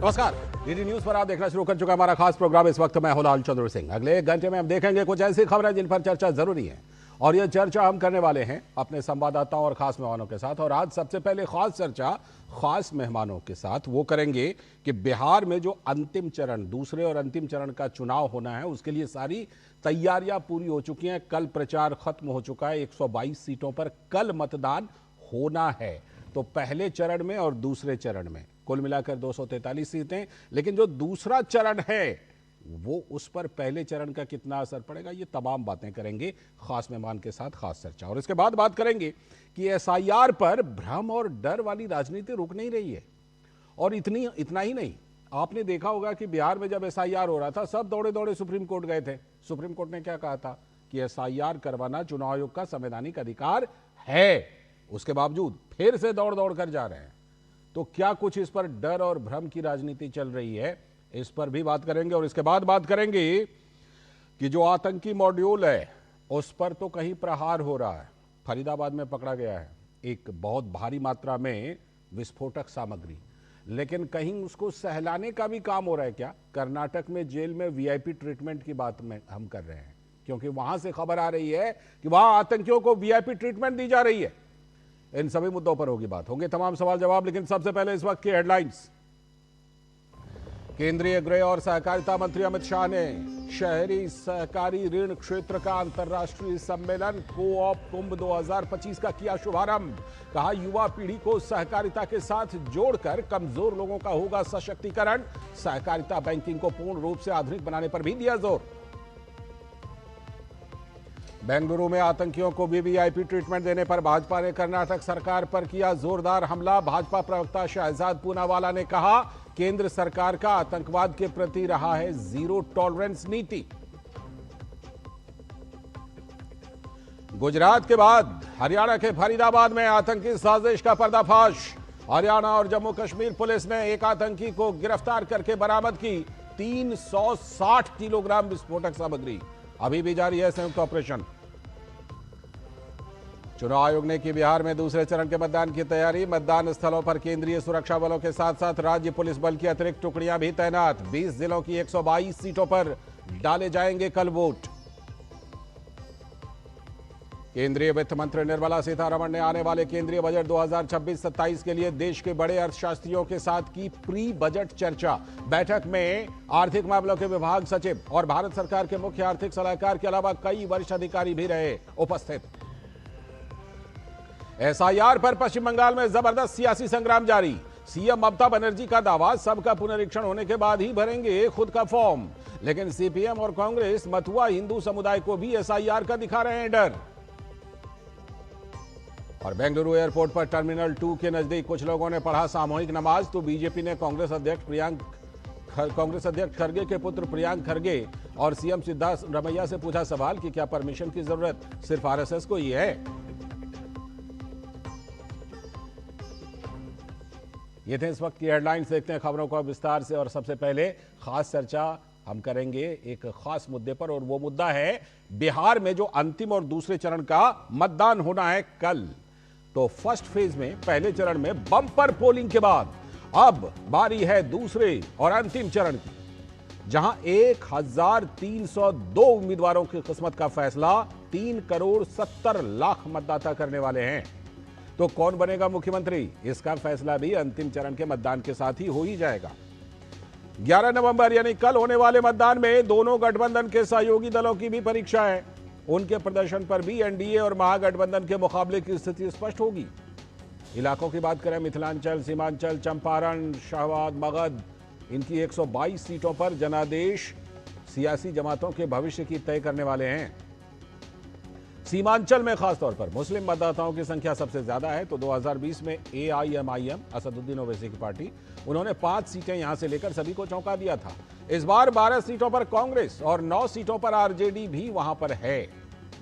नमस्कार, DD news पर आप देखना शुरू कर चुका हमारा खास प्रोग्राम। इस वक्त मैं हूं लाल चंद्र सिंह। अगले 1 घंटे में हम देखेंगे कुछ ऐसी खबरें जिन पर चर्चा जरूरी है, और यह चर्चा हम करने वाले हैं अपने संवाददाताओं और खास मेहमानों के साथ। और आज सबसे पहले खास चर्चा खास मेहमानों के साथ वो करेंगे कि बिहार में जो अंतिम चरण, दूसरे और अंतिम चरण का चुनाव होना है, उसके लिए सारी तैयारियां पूरी हो चुकी हैं। कल प्रचार खत्म हो चुका है। 122 सीटों पर कल मतदान होना है। तो पहले चरण में और दूसरे चरण में कुल मिलाकर 243 सीटें, लेकिन जो दूसरा चरण है वो उस पर पहले चरण का कितना असर पड़ेगा, ये तमाम बातें करेंगे खास मेहमान के साथ खास चर्चा। और इसके बाद बात करेंगे कि एसआईआर पर भ्रम और डर वाली राजनीति रुक नहीं रही है। और इतना ही नहीं, आपने देखा होगा कि बिहार में जब एसआईआर हो रहा था, सब दौड़े दौड़े सुप्रीम कोर्ट गए थे। सुप्रीम कोर्ट ने क्या कहा था कि एसआईआर करवाना चुनाव आयोग का संवैधानिक अधिकार है। उसके बावजूद फिर से दौड़ दौड़ कर जा रहे हैं। तो क्या कुछ इस पर डर और भ्रम की राजनीति चल रही है, इस पर भी बात करेंगे। और इसके बाद बात करेंगे कि जो आतंकी मॉड्यूल है उस पर तो कहीं प्रहार हो रहा है। फरीदाबाद में पकड़ा गया है एक बहुत भारी मात्रा में विस्फोटक सामग्री, लेकिन कहीं उसको सहलाने का भी काम हो रहा है क्या? कर्नाटक में जेल में वीआईपी ट्रीटमेंट की बात में हम कर रहे हैं, क्योंकि वहां से खबर आ रही है कि वहां आतंकियों को वीआईपी ट्रीटमेंट दी जा रही है। इन सभी मुद्दों पर होगी बात, होंगे तमाम सवाल जवाब। लेकिन सबसे पहले इस वक्त की हेडलाइंस। केंद्रीय गृह और सहकारिता मंत्री अमित शाह ने शहरी सहकारी ऋण क्षेत्र का अंतर्राष्ट्रीय सम्मेलन को-ऑप कुंभ 2025 का किया शुभारंभ। कहा, युवा पीढ़ी को सहकारिता के साथ जोड़कर कमजोर लोगों का होगा सशक्तिकरण। सहकारिता बैंकिंग को पूर्ण रूप से आधुनिक बनाने पर भी दिया जोर। बेंगलुरु में आतंकियों को वीवीआईपी ट्रीटमेंट देने पर भाजपा ने कर्नाटक सरकार पर किया जोरदार हमला। भाजपा प्रवक्ता शहजाद पूनावाला ने कहा, केंद्र सरकार का आतंकवाद के प्रति रहा है जीरो टॉलरेंस नीति। गुजरात के बाद हरियाणा के फरीदाबाद में आतंकी साजिश का पर्दाफाश। हरियाणा और जम्मू कश्मीर पुलिस ने एक आतंकी को गिरफ्तार करके बरामद की 360 किलोग्राम विस्फोटक सामग्री। अभी भी जारी है संयुक्त ऑपरेशन। चुनाव आयोग ने की बिहार में दूसरे चरण के मतदान की तैयारी। मतदान स्थलों पर केंद्रीय सुरक्षा बलों के साथ साथ राज्य पुलिस बल की अतिरिक्त टुकड़ियां भी तैनात। 20 जिलों की 122 सीटों पर डाले जाएंगे कल वोट। केंद्रीय वित्त मंत्री निर्मला सीतारमण ने आने वाले केंद्रीय बजट 2026-27 के लिए देश के बड़े अर्थशास्त्रियों के साथ की प्री बजट चर्चा। बैठक में आर्थिक मामलों के विभाग सचिव और भारत सरकार के मुख्य आर्थिक सलाहकार के अलावा कई वरिष्ठ अधिकारी भी रहे उपस्थित। एसआईआर पर पश्चिम बंगाल में जबरदस्त सियासी संग्राम जारी। सीएम ममता बनर्जी का दावा, सबका पुनरीक्षण होने के बाद ही भरेंगे खुद का फॉर्म। लेकिन सीपीएम और कांग्रेस मथुआ हिंदू समुदाय को भी एसआईआर का दिखा रहे हैं डर। और बेंगलुरु एयरपोर्ट पर टर्मिनल 2 के नजदीक कुछ लोगों ने पढ़ा सामूहिक नमाज। तो बीजेपी ने कांग्रेस अध्यक्ष खरगे के पुत्र प्रियांक खरगे और सीएम सिद्धारमैया से पूछा सवाल कि क्या परमिशन की जरूरत सिर्फ आरएसएस को ही है? ये थे इस वक्त की हेडलाइंस। देखते हैं खबरों को विस्तार से। और सबसे पहले खास चर्चा हम करेंगे एक खास मुद्दे पर, और वो मुद्दा है बिहार में जो अंतिम और दूसरे चरण का मतदान होना है कल। तो फर्स्ट फेज में, पहले चरण में बम्पर पोलिंग के बाद अब बारी है दूसरे और अंतिम चरण की, जहां 1302 उम्मीदवारों की किस्मत का फैसला 3 करोड़ 70 लाख मतदाता करने वाले हैं। तो कौन बनेगा मुख्यमंत्री, इसका फैसला भी अंतिम चरण के मतदान के साथ ही हो ही जाएगा। 11 नवंबर यानी कल होने वाले मतदान में दोनों गठबंधन के सहयोगी दलों की भी परीक्षा है। उनके प्रदर्शन पर भी एनडीए और महागठबंधन के मुकाबले की स्थिति स्पष्ट होगी। इलाकों की बात करें, मिथिलांचल, सीमांचल, चंपारण, शाहबाद, मगध, इनकी 122 सीटों पर जनादेश सियासी जमातों के भविष्य की तय करने वाले हैं। सीमांचल में खासतौर पर मुस्लिम मतदाताओं की संख्या सबसे ज्यादा है। तो 2020 में एआईएमआईएम, असदुद्दीन ओवैसी की पार्टी, उन्होंने 5 सीटें यहां से लेकर सभी को चौंका दिया था। इस बार 12 सीटों पर कांग्रेस और 9 सीटों पर आरजेडी भी वहां पर है।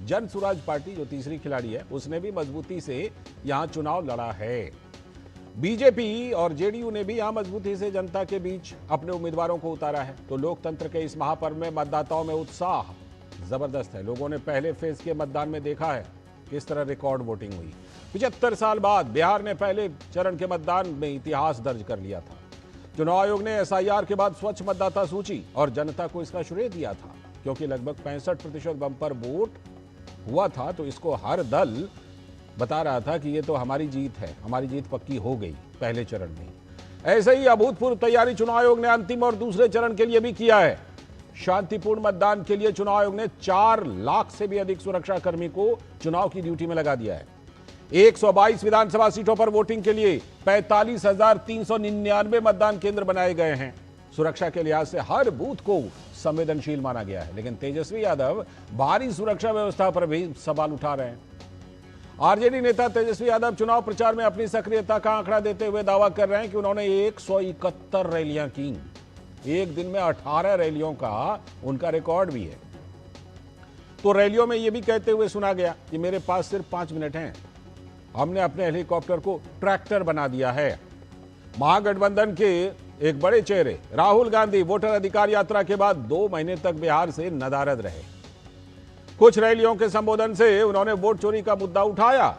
जन सुराज पार्टी जो तीसरी खिलाड़ी है, उसने भी मजबूती से यहां चुनाव लड़ा है। बीजेपी और जेडीयू ने भी यहां मजबूती से जनता के बीच अपने उम्मीदवारों को उतारा है। तो लोकतंत्र के इस महापर्व में मतदाताओं में उत्साह जबरदस्त है। लोगों ने पहले फेज के मतदान में देखा है किस तरह रिकॉर्ड वोटिंग हुई। 75 साल बाद बिहार ने पहले चरण के मतदान में इतिहास दर्ज कर लिया था। चुनाव आयोग ने एसआईआर के बाद स्वच्छ मतदाता सूची और जनता को इसका श्रेय दिया था, क्योंकि लगभग 65% बम्पर वोट हुआ था, तो इसको हर दल बता रहा था कि ये तो हमारी जीत है, हमारी जीत पक्की हो गई पहले चरण में। ऐसे ही अभूतपूर्व तैयारी चुनाव आयोग ने अंतिम और दूसरे चरण के लिए भी किया है। शांतिपूर्ण मतदान के लिए चुनाव आयोग ने 4 लाख से भी अधिक सुरक्षा कर्मी को चुनाव की ड्यूटी में लगा दिया है। 122 विधानसभा सीटों पर वोटिंग के लिए 45,399 मतदान केंद्र बनाए गए हैं। सुरक्षा के लिहाज से हर बूथ को संवेदनशील माना गया है, लेकिन तेजस्वी यादव भारी सुरक्षा व्यवस्था पर भी सवाल उठा रहे हैं। आरजेडी नेता तेजस्वी यादव चुनाव प्रचार में अपनी सक्रियता का आंकड़ा देते हुए दावा कर रहे हैं कि उन्होंने 171 रैलियां की। एक दिन में 18 रैलियों का उनका रिकॉर्ड भी है। तो रैलियों में यह भी कहते हुए सुना गया कि मेरे पास सिर्फ 5 मिनट हैं, हमने अपने हेलीकॉप्टर को ट्रैक्टर बना दिया है। महागठबंधन के एक बड़े चेहरे राहुल गांधी वोटर अधिकार यात्रा के बाद 2 महीने तक बिहार से नदारद रहे। कुछ रैलियों के संबोधन से उन्होंने वोट चोरी का मुद्दा उठाया,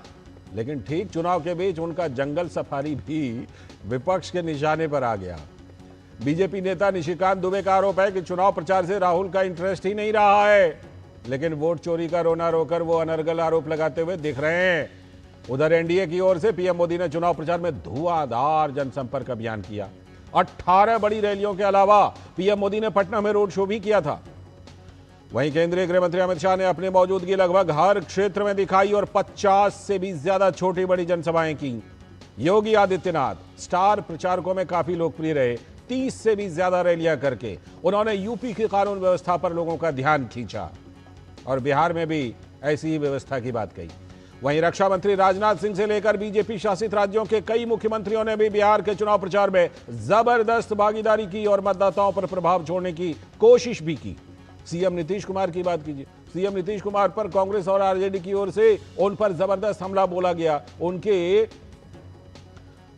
लेकिन ठीक चुनाव के बीच उनका जंगल सफारी भी विपक्ष के निशाने पर आ गया। बीजेपी नेता निशिकांत दुबे का आरोप है कि चुनाव प्रचार से राहुल का इंटरेस्ट ही नहीं रहा है, लेकिन वोट चोरी का रोना रोकर वो अनर्गल आरोप लगाते हुए दिख रहे हैं। उधर एनडीए की ओर से पीएम मोदी ने चुनाव प्रचार में धुआंधार जनसंपर्क अभियान किया। 18 बड़ी रैलियों के अलावा पीएम मोदी ने पटना में रोड शो भी किया था। वहीं केंद्रीय गृह मंत्री अमित शाह ने अपनी मौजूदगी लगभग हर क्षेत्र में दिखाई और 50 से भी ज्यादा छोटी बड़ी जनसभाएं की। योगी आदित्यनाथ स्टार प्रचारकों में काफी लोकप्रिय रहे। 30 से भी ज्यादा रैलियां करके उन्होंने यूपी की कानून व्यवस्था पर लोगों का ध्यान खींचा और बिहार में भी ऐसी ही व्यवस्था की बात कही। वहीं रक्षा मंत्री राजनाथ सिंह से लेकर बीजेपी शासित राज्यों के कई मुख्यमंत्रियों ने भी बिहार के चुनाव प्रचार में जबरदस्त भागीदारी की और मतदाताओं पर प्रभाव छोड़ने की कोशिश भी की। सीएम नीतीश कुमार की बात कीजिए। सीएम नीतीश कुमार पर कांग्रेस और आरजेडी की ओर से उन पर जबरदस्त हमला बोला गया, उनके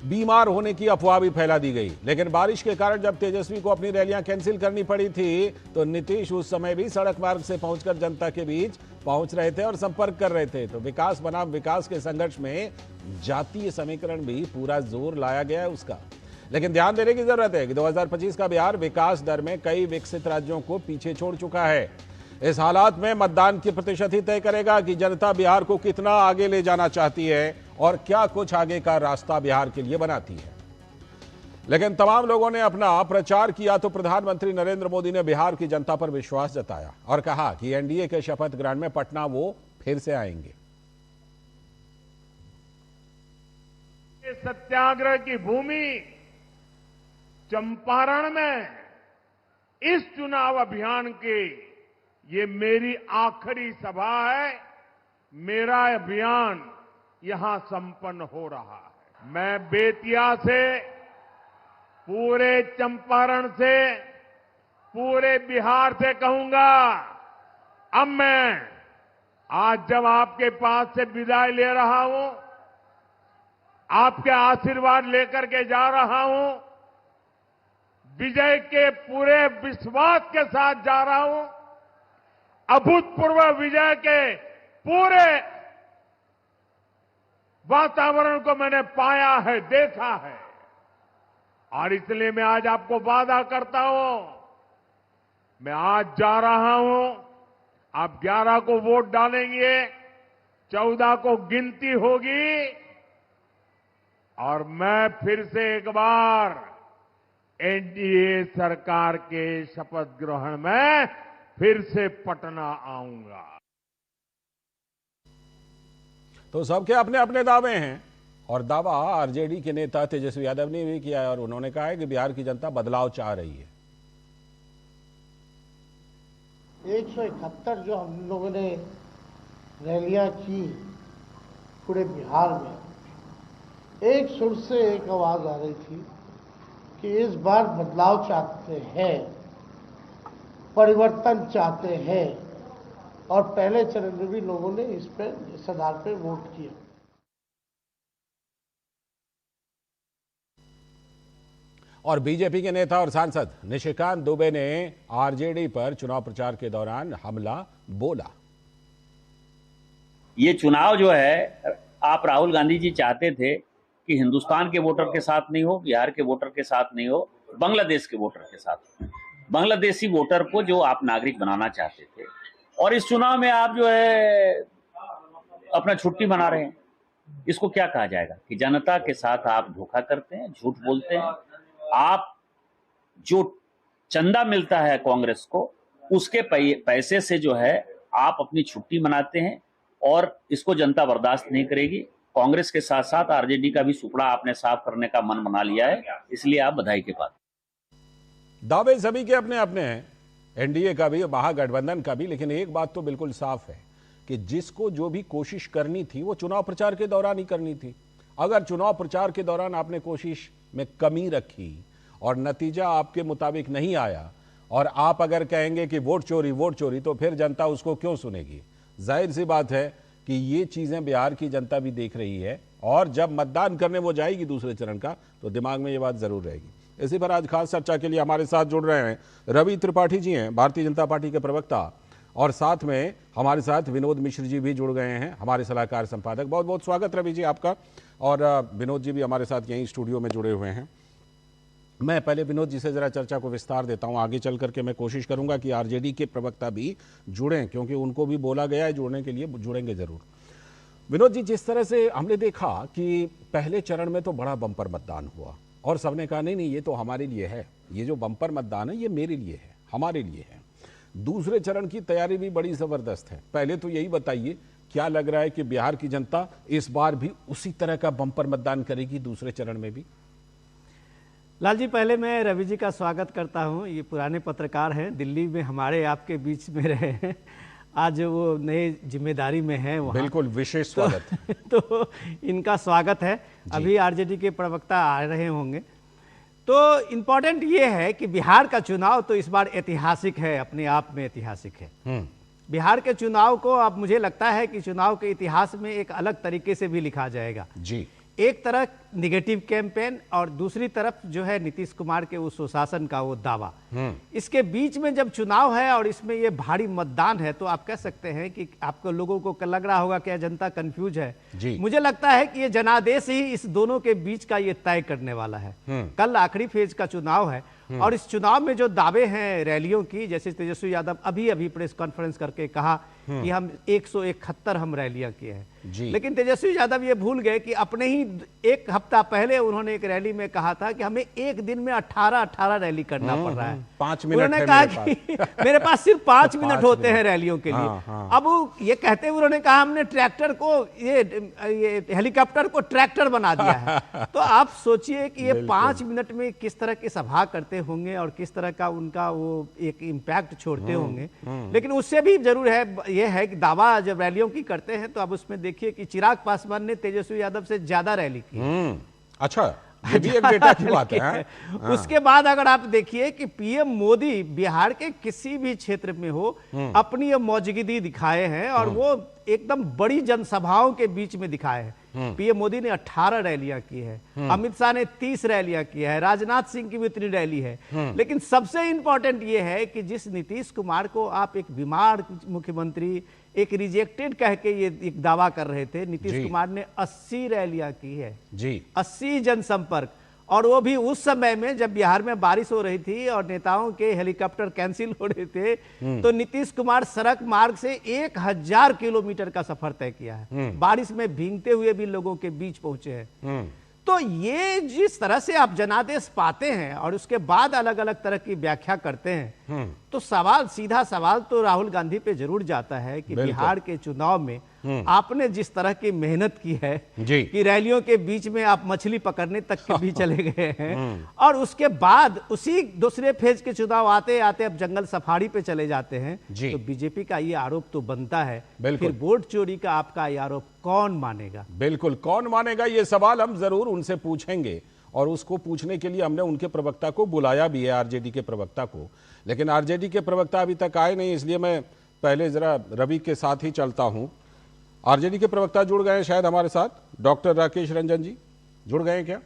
बीमार होने की अफवाह भी फैला दी गई। लेकिन बारिश के कारण जब तेजस्वी को अपनी रैलियां कैंसिल करनी पड़ी थी, तो नीतीश उस समय भी सड़क मार्ग से पहुंचकर जनता के बीच पहुंच रहे थे और संपर्क कर रहे थे। तो विकास बनाम विकास के संघर्ष में जातीय समीकरण भी पूरा जोर लाया गया है उसका। लेकिन ध्यान देने की जरूरत है कि 2025 का बिहार विकास दर में कई विकसित राज्यों को पीछे छोड़ चुका है। इस हालात में मतदान की प्रतिशत ही तय करेगा कि जनता बिहार को कितना आगे ले जाना चाहती है और क्या कुछ आगे का रास्ता बिहार के लिए बनाती है। लेकिन तमाम लोगों ने अपना प्रचार किया तो प्रधानमंत्री नरेंद्र मोदी ने बिहार की जनता पर विश्वास जताया और कहा कि एनडीए के शपथ ग्रहण में पटना वो फिर से आएंगे। सत्याग्रह की भूमि चंपारण में इस चुनाव अभियान की ये मेरी आखिरी सभा है। मेरा अभियान यहां संपन्न हो रहा है। मैं बेतिया से, पूरे चंपारण से, पूरे बिहार से कहूंगा, अब मैं आज जब आपके पास से विदाई ले रहा हूं, आपके आशीर्वाद लेकर के जा रहा हूं, विजय के पूरे विश्वास के साथ जा रहा हूं। अभूतपूर्व विजय के पूरे वातावरण को मैंने पाया है, देखा है, और इसलिए मैं आज आपको वादा करता हूं, मैं आज जा रहा हूं, आप 11 को वोट डालेंगे, 14 को गिनती होगी और मैं फिर से एक बार एनडीए सरकार के शपथ ग्रहण में फिर से पटना आऊंगा। तो सबके अपने अपने दावे हैं और दावा आरजेडी के नेता तेजस्वी यादव ने भी किया है और उन्होंने कहा है कि बिहार की जनता बदलाव चाह रही है। 171 जो हम लोगों ने रैलियां की पूरे बिहार में, एक सुर से एक आवाज आ रही थी कि इस बार बदलाव चाहते हैं, परिवर्तन चाहते हैं, और पहले चरण में भी लोगों ने इस आधार पर वोट किया। और बीजेपी के नेता और सांसद निशिकांत दुबे ने आरजेडी पर चुनाव प्रचार के दौरान हमला बोला। ये चुनाव जो है, आप राहुल गांधी जी चाहते थे कि हिंदुस्तान के वोटर के साथ नहीं हो, बिहार के वोटर के साथ नहीं हो, बांग्लादेश के वोटर के साथ, बांग्लादेशी वोटर को जो आप नागरिक बनाना चाहते थे, और इस चुनाव में आप जो है अपना छुट्टी मना रहे हैं। इसको क्या कहा जाएगा कि जनता के साथ आप धोखा करते हैं, झूठ बोलते हैं। आप जो चंदा मिलता है कांग्रेस को, उसके पैसे से जो है आप अपनी छुट्टी मनाते हैं, और इसको जनता बर्दाश्त नहीं करेगी। कांग्रेस के साथ साथ आरजेडी का भी सुपड़ा आपने साफ करने का मन बना लिया है, इसलिए आप बधाई के पात्र। दावे सभी के अपने अपने हैं, एनडीए का भी, महागठबंधन का भी, लेकिन एक बात तो बिल्कुल साफ है कि जिसको जो भी कोशिश करनी थी वो चुनाव प्रचार के दौरान ही करनी थी। अगर चुनाव प्रचार के दौरान आपने कोशिश में कमी रखी और नतीजा आपके मुताबिक नहीं आया, और आप अगर कहेंगे कि वोट चोरी, तो फिर जनता उसको क्यों सुनेगी? जाहिर सी बात है कि ये चीजें बिहार की जनता भी देख रही है, और जब मतदान करने वो जाएगी दूसरे चरण का, तो दिमाग में ये बात जरूर रहेगी। इसी पर आज खास चर्चा के लिए हमारे साथ जुड़ रहे हैं रवि त्रिपाठी जी, हैं भारतीय जनता पार्टी के प्रवक्ता, और साथ में हमारे साथ विनोद मिश्र जी भी जुड़ गए हैं, हमारे सलाहकार संपादक। बहुत बहुत स्वागत रवि जी आपका, और विनोद जी भी हमारे साथ यहीं स्टूडियो में जुड़े हुए हैं। मैं पहले विनोद जी से जरा चर्चा को विस्तार देता हूं, आगे चल करके मैं कोशिश करूंगा कि आरजेडी के प्रवक्ता भी जुड़ें, क्योंकि उनको भी बोला गया है जुड़ने के लिए, जुड़ेंगे जरूर। विनोद जी, जिस तरह से हमने देखा कि पहले चरण में तो बड़ा बम्पर मतदान हुआ, और सबने कहा नहीं ये तो हमारे लिए है, ये जो बम्पर मतदान है ये मेरे लिए है, हमारे लिए है। दूसरे चरण की तैयारी भी बड़ी जबरदस्त है। पहले तो यही बताइए, क्या लग रहा है कि बिहार की जनता इस बार भी उसी तरह का बम्पर मतदान करेगी दूसरे चरण में भी? लाल जी, पहले मैं रवि जी का स्वागत करता हूं। ये पुराने पत्रकार हैं, दिल्ली में हमारे आपके बीच में रहे हैं, आज वो नए जिम्मेदारी में हैं वहाँ। बिल्कुल विशेष स्वागत। तो इनका स्वागत है। अभी आरजेडी के प्रवक्ता आ रहे होंगे। तो इम्पोर्टेंट ये है कि बिहार का चुनाव तो इस बार ऐतिहासिक है, अपने आप में ऐतिहासिक है। बिहार के चुनाव को अब मुझे लगता है कि चुनाव के इतिहास में एक अलग तरीके से भी लिखा जाएगा जी। एक तरफ निगेटिव कैंपेन और दूसरी तरफ जो है नीतीश कुमार के उस सुशासन का वो दावा। इसके बीच में जब चुनाव है और इसमें ये भारी मतदान है, तो आप कह सकते हैं कि आपको लोगों को लग रहा होगा कि जनता कंफ्यूज है जी। मुझे लगता है कि ये जनादेश ही इस दोनों के बीच का ये तय करने वाला है। कल आखिरी फेज का चुनाव है, और इस चुनाव में जो दावे हैं रैलियों की, जैसे तेजस्वी यादव अभी प्रेस कॉन्फ्रेंस करके कहा कि हम 171 हम रैलियां किए हैं, लेकिन तेजस्वी यादव ये भूल गए कि अपने ही एक हफ्ता पहले उन्होंने एक रैली में कहा था कि हमें एक दिन में 18 रैली करना पड़ रहा है। 5 मिनट उन्होंने कहा कि मेरे पास सिर्फ 5 मिनट होते हैं रैलियों के लिए। अब ये कहते हुए उन्होंने कहा हमने ट्रैक्टर को, ये हेलीकॉप्टर को ट्रैक्टर बना दिया है। तो आप सोचिए कि ये 5 मिनट में किस तरह की सभा करते होंगे और किस तरह का उनका वो एक इम्पैक्ट छोड़ते होंगे। लेकिन उससे भी जरूर है, ये है कि दावा जब रैलियों की करते हैं तो अब उसमें देखिए कि चिराग पासवान ने तेजस्वी यादव से ज्यादा रैली की। अच्छा, ये भी एक डेटा की बात है। उसके बाद अगर आप देखिए कि पीएम मोदी बिहार के किसी भी क्षेत्र में हो अपनी मौजूदगी दिखाए हैं, और वो एकदम बड़ी जनसभाओं के बीच में दिखाए हैं। पीएम मोदी ने 18 रैलियां की है, अमित शाह ने 30 रैलियां की है, राजनाथ सिंह की भी उतनी रैली है। लेकिन सबसे इंपॉर्टेंट ये है कि जिस नीतीश कुमार को आप एक बीमार मुख्यमंत्री, एक रिजेक्टेड कह के ये एक दावा कर रहे थे, नीतीश कुमार ने 80 रैलियां की है जी, 80 जनसंपर्क, और वो भी उस समय में जब बिहार में बारिश हो रही थी और नेताओं के हेलीकॉप्टर कैंसिल हो रहे थे, तो नीतीश कुमार सड़क मार्ग से 1000 किलोमीटर का सफर तय किया है, बारिश में भीगते हुए भी लोगों के बीच पहुंचे हैं। तो ये जिस तरह से आप जनादेश पाते हैं और उसके बाद अलग अलग तरह की व्याख्या करते हैं, तो सवाल, सीधा सवाल तो राहुल गांधी पे जरूर जाता है कि बिहार के चुनाव में आपने जिस तरह की मेहनत की है कि रैलियों के बीच में आप मछली पकड़ने तक के भी चले गए हैं, और उसके बाद उसी दूसरे फेज के चुनाव आते आते अब जंगल सफारी पे चले जाते हैं, तो बीजेपी का ये आरोप तो बनता है, फिर वोट चोरी का आपका ये आरोप कौन मानेगा? बिल्कुल, कौन मानेगा? ये सवाल हम जरूर उनसे पूछेंगे, और उसको पूछने के लिए हमने उनके प्रवक्ता को बुलाया भी है, आरजेडी के प्रवक्ता को। लेकिन आरजेडी के प्रवक्ता अभी तक आए नहीं, इसलिए मैं पहले जरा रवि के साथ ही चलता हूं। आरजेडी के प्रवक्ता जुड़ गए हैं शायद हमारे साथ, डॉक्टर राकेश रंजन जी जुड़ गए हैं क्या?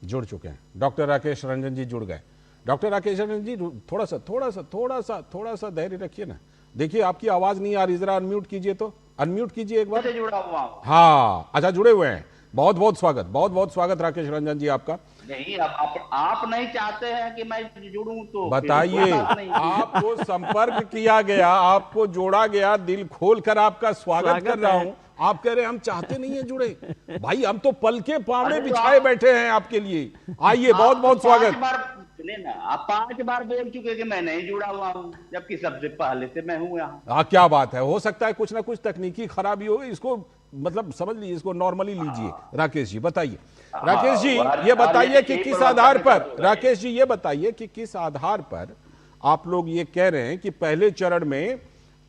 जुड़ चुके हैं, डॉक्टर राकेश रंजन जी जुड़ गए। डॉक्टर राकेश रंजन जी थोड़ा सा धैर्य रखिए ना। देखिए आपकी आवाज नहीं आ रही, जरा अनम्यूट कीजिए, तो अनम्यूट कीजिए एक बार। जुड़ा हुआ। हाँ, अच्छा जुड़े हुए हैं, बहुत बहुत स्वागत राकेश रंजन जी आपका। नहीं, अब आप नहीं चाहते हैं कि मैं जुड़ूं तो बताइए, आपको संपर्क किया गया, आपको जोड़ा गया, दिल खोलकर आपका स्वागत कर रहा हूं। आप कह रहे हैं हम चाहते नहीं है जुड़े। भाई हम तो पल के पावड़े बिछाए बैठे हैं आपके लिए। आइए, बहुत बहुत स्वागत। आप 5 बार बोल चुके कि मैं नहीं जुड़ा हुआ हूं, जबकि सबसे पहले से मैं हूं यहाँ। हाँ, क्या बात है, हो सकता है कुछ ना कुछ तकनीकी खराबी हो, इसको मतलब समझ लीजिए, इसको नॉर्मली लीजिए। राकेश जी बताइए, राकेश जी ये बताइए कि किस आधार पर, राकेश जी ये बताइए कि किस आधार पर आप लोग ये कह रहे हैं कि पहले चरण में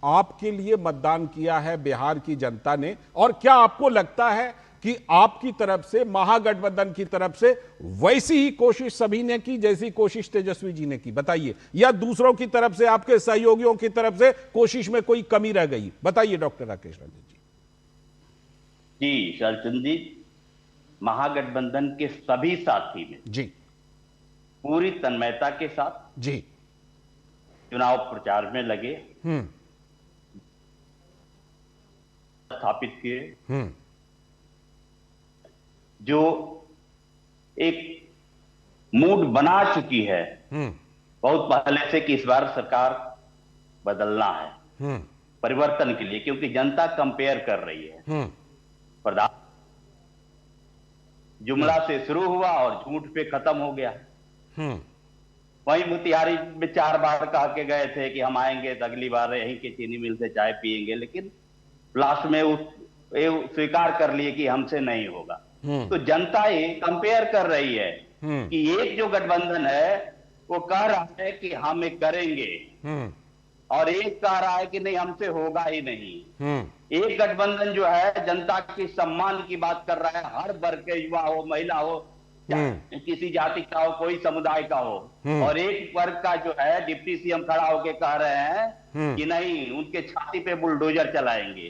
आपके लिए मतदान किया है बिहार की जनता ने, और क्या आपको लगता है कि आपकी तरफ से, महागठबंधन की तरफ से वैसी ही कोशिश सभी ने की जैसी कोशिश तेजस्वी जी ने की? बताइए, या दूसरों की तरफ से, आपके सहयोगियों की तरफ से कोशिश में कोई कमी रह गई? बताइए डॉक्टर राकेश रंजन जी। जी शरचंद जी, महागठबंधन के सभी साथी में जी पूरी तन्मयता के साथ जी चुनाव प्रचार में लगे, स्थापित किए, जो एक मूड बना चुकी है बहुत पहले से कि इस बार सरकार बदलना है परिवर्तन के लिए, क्योंकि जनता कंपेयर कर रही है। प्रधान जुमला से शुरू हुआ और झूठ पे खत्म हो गया। वहीं मोतिहारी में 4 बार कह के गए थे कि हम आएंगे तो अगली बार यहीं के चीनी मिल से चाय पिएंगे, लेकिन लास्ट में स्वीकार कर लिए कि हमसे नहीं होगा। तो जनता ये कंपेयर कर रही है कि एक जो गठबंधन है वो कह रहा है कि हम एक करेंगे, और एक कह रहा है कि नहीं हमसे होगा ही नहीं। एक गठबंधन जो है जनता की सम्मान की बात कर रहा है, हर वर्ग के युवा हो, महिला हो, किसी जाति का हो, कोई समुदाय का हो, और एक वर्ग का जो है डिप्टी सीएम खड़ा होकर कह रहे हैं कि नहीं उनके छाती पे बुलडोजर चलाएंगे।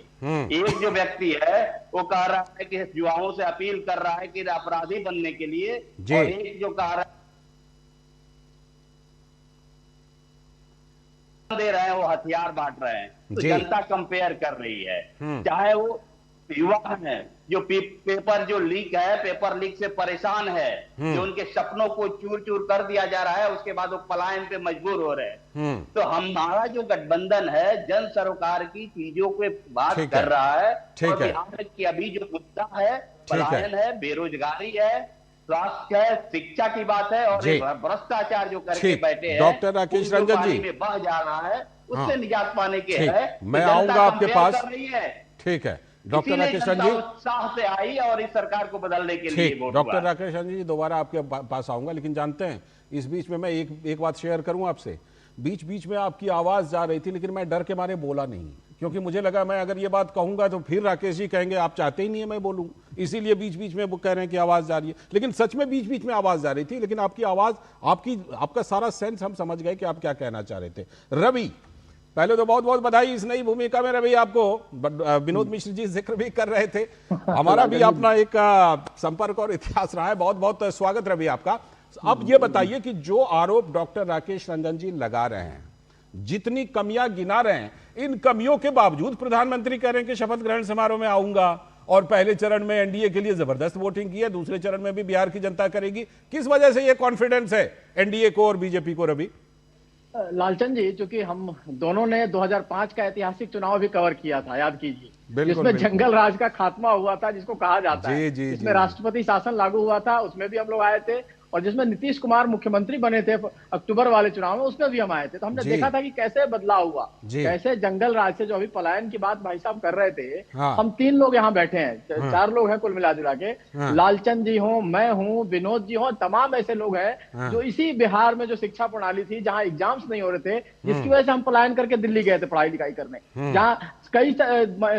एक जो व्यक्ति है वो कह रहा है कि युवाओं से अपील कर रहा है कि अपराधी बनने के लिए, और एक जो कह रहा है दे रहे हैं वो हथियार बांट रहे हैं। तो जनता कंपेयर कर रही है, चाहे वो युवा है जो पेपर जो लीक है, पेपर लीक से परेशान है, जो उनके सपनों को चूर चूर कर दिया जा रहा है, उसके बाद वो पलायन पे मजबूर हो रहे हैं। तो हमारा जो गठबंधन है जन सरोकार की चीजों पे बात कर रहा है, और बिहार की अभी जो मुद्दा है पलायन है, बेरोजगारी है, स्वास्थ्य है, शिक्षा की बात है, और भ्रष्टाचार जो करके बैठे हैं डॉक्टर राकेश रंजन जी में बह जा रहा है, उससे निजात पाने के है। मैं आऊंगा आपके पास। ठीक है डॉक्टर राकेश रंजन जी, उत्साह से आई और इस सरकार को बदलने के लिए वोट। डॉक्टर राकेश रंजन जी दोबारा आपके पास आऊंगा, लेकिन जानते हैं इस बीच में मैं एक बात शेयर करूं आपसे। बीच बीच में आपकी आवाज जा रही थी, लेकिन मैं डर के मारे बोला नहीं, क्योंकि मुझे लगा मैं अगर ये बात कहूंगा तो फिर राकेश जी कहेंगे आप चाहते ही नहीं है मैं बोलूं, इसीलिए बीच बीच में वो कह रहे हैं कि आवाज जा रही है। लेकिन सच में बीच बीच में आवाज जा रही थी, लेकिन आपकी आवाज, आपका सारा सेंस हम समझ गए कि आप क्या कहना चाह रहे थे। रवि, पहले तो बहुत बहुत बधाई इस नई भूमिका में। रवि, आपको विनोद मिश्र जी जिक्र भी कर रहे थे, हमारा भी अपना एक संपर्क और इतिहास रहा है। बहुत बहुत स्वागत रवि आपका। अब ये बताइए कि जो आरोप डॉक्टर राकेश रंजन जी लगा रहे हैं, जितनी कमियां गिना रहे हैं, इन कमियों के बावजूद प्रधानमंत्री कह रहे हैं कि शपथ ग्रहण समारोह में आऊंगा, और पहले चरण में एनडीए के लिए जबरदस्त वोटिंग की है, दूसरे चरण में भी बिहार की जनता करेगी। किस वजह से ये कॉन्फिडेंस है एनडीए को और बीजेपी को? रवि, लालचंद जी, चूंकि हम दोनों ने 2005 का ऐतिहासिक चुनाव भी कवर किया था, याद कीजिए, जिसमें जंगल राज का खात्मा हुआ था, जिसको कहा जाता है, जिसमें राष्ट्रपति शासन लागू हुआ था, उसमें भी हम लोग आए थे, और जिसमें नीतीश कुमार मुख्यमंत्री बने थे अक्टूबर वाले चुनाव में, उसमें भी हम आए थे। तो हमने देखा था कि कैसे बदलाव हुआ, कैसे जंगल राज से जो अभी पलायन की बात भाई साहब कर रहे थे। हम 3 लोग यहाँ बैठे हैं, 4 लोग हैं कुल मिला जुला के, लालचंद जी हो, मैं हूँ, विनोद जी हो, तमाम ऐसे लोग हैं जो इसी बिहार में जो शिक्षा प्रणाली थी, जहाँ एग्जाम्स नहीं हो रहे थे, जिसकी वजह से हम पलायन करके दिल्ली गए थे पढ़ाई लिखाई करने, जहाँ कई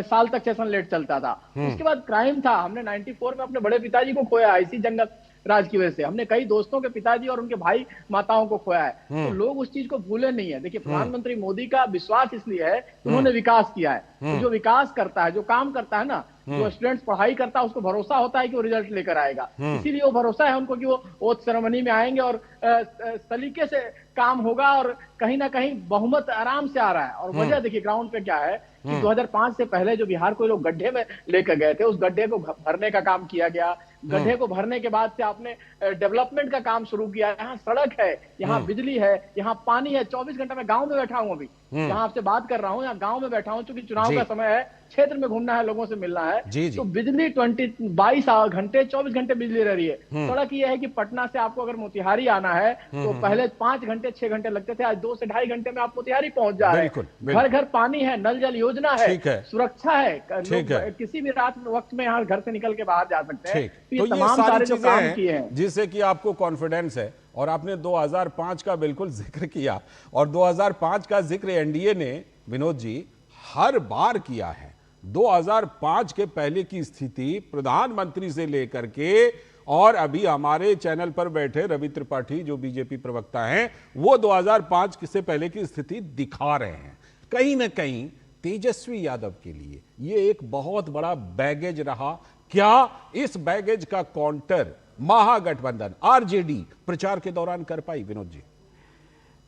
साल तक सेशन लेट चलता था। उसके बाद क्राइम था, हमने 94 में अपने बड़े पिताजी को खोया इसी जंगल राज की वजह से, हमने कई दोस्तों के पिताजी और उनके भाई माताओं को खोया है। तो लोग उस चीज को भूले नहीं है। देखिए, प्रधानमंत्री मोदी का विश्वास इसलिए है, उन्होंने विकास किया है, तो जो विकास करता है, जो काम करता है ना, जो स्टूडेंट्स पढ़ाई करता है, उसको भरोसा होता है कि वो रिजल्ट लेकर आएगा। इसीलिए वो भरोसा है उनको कि वो ओथ सेरेमनी में आएंगे और सलीके से काम होगा और कहीं ना कहीं बहुमत आराम से आ रहा है। और वजह देखिए ग्राउंड पे क्या है कि 2005 से पहले जो बिहार को लोग गड्ढे में लेकर गए थे, उस गड्ढे को भरने का काम किया गया। गड्ढे को भरने के बाद से आपने डेवलपमेंट का काम शुरू किया। यहाँ सड़क है, यहाँ बिजली है, यहाँ पानी है। 24 घंटे में गांव में बैठा हूँ, अभी जहाँ आपसे बात कर रहा हूँ, यहाँ गांव में बैठा हूँ, क्योंकि चुनाव का समय है, क्षेत्र में घूमना है, लोगों से मिलना है। तो बिजली 22 घंटे 24 घंटे बिजली रह रही है। सड़क ये है कि पटना से आपको अगर मोतिहारी आना है तो पहले 5 घंटे 6 घंटे लगते थे, आज 2 से ढाई घंटे में आप मोतिहारी पहुंच जा रहे हैं। घर घर पानी है, नल जल योजना है, सुरक्षा है, किसी भी रात वक्त में यहाँ घर से निकल के बाहर जा सकते हैं। तो ये तमाम सारे जो काम किए हैं जिससे कि आपको कॉन्फिडेंस है। और आपने 2005 का बिल्कुल जिक्र किया, और 2005 का जिक्र एनडीए ने विनोद जी हर बार किया है। 2005 के पहले की स्थिति प्रधानमंत्री से लेकर के, और अभी हमारे चैनल पर बैठे रवि त्रिपाठी जो बीजेपी प्रवक्ता हैं, वो 2005 से पहले की स्थिति दिखा रहे हैं। कहीं ना कहीं तेजस्वी यादव के लिए ये एक बहुत बड़ा बैगेज रहा। क्या इस बैगेज का काउंटर महागठबंधन आरजेडी प्रचार के दौरान कर पाई? विनोद जी,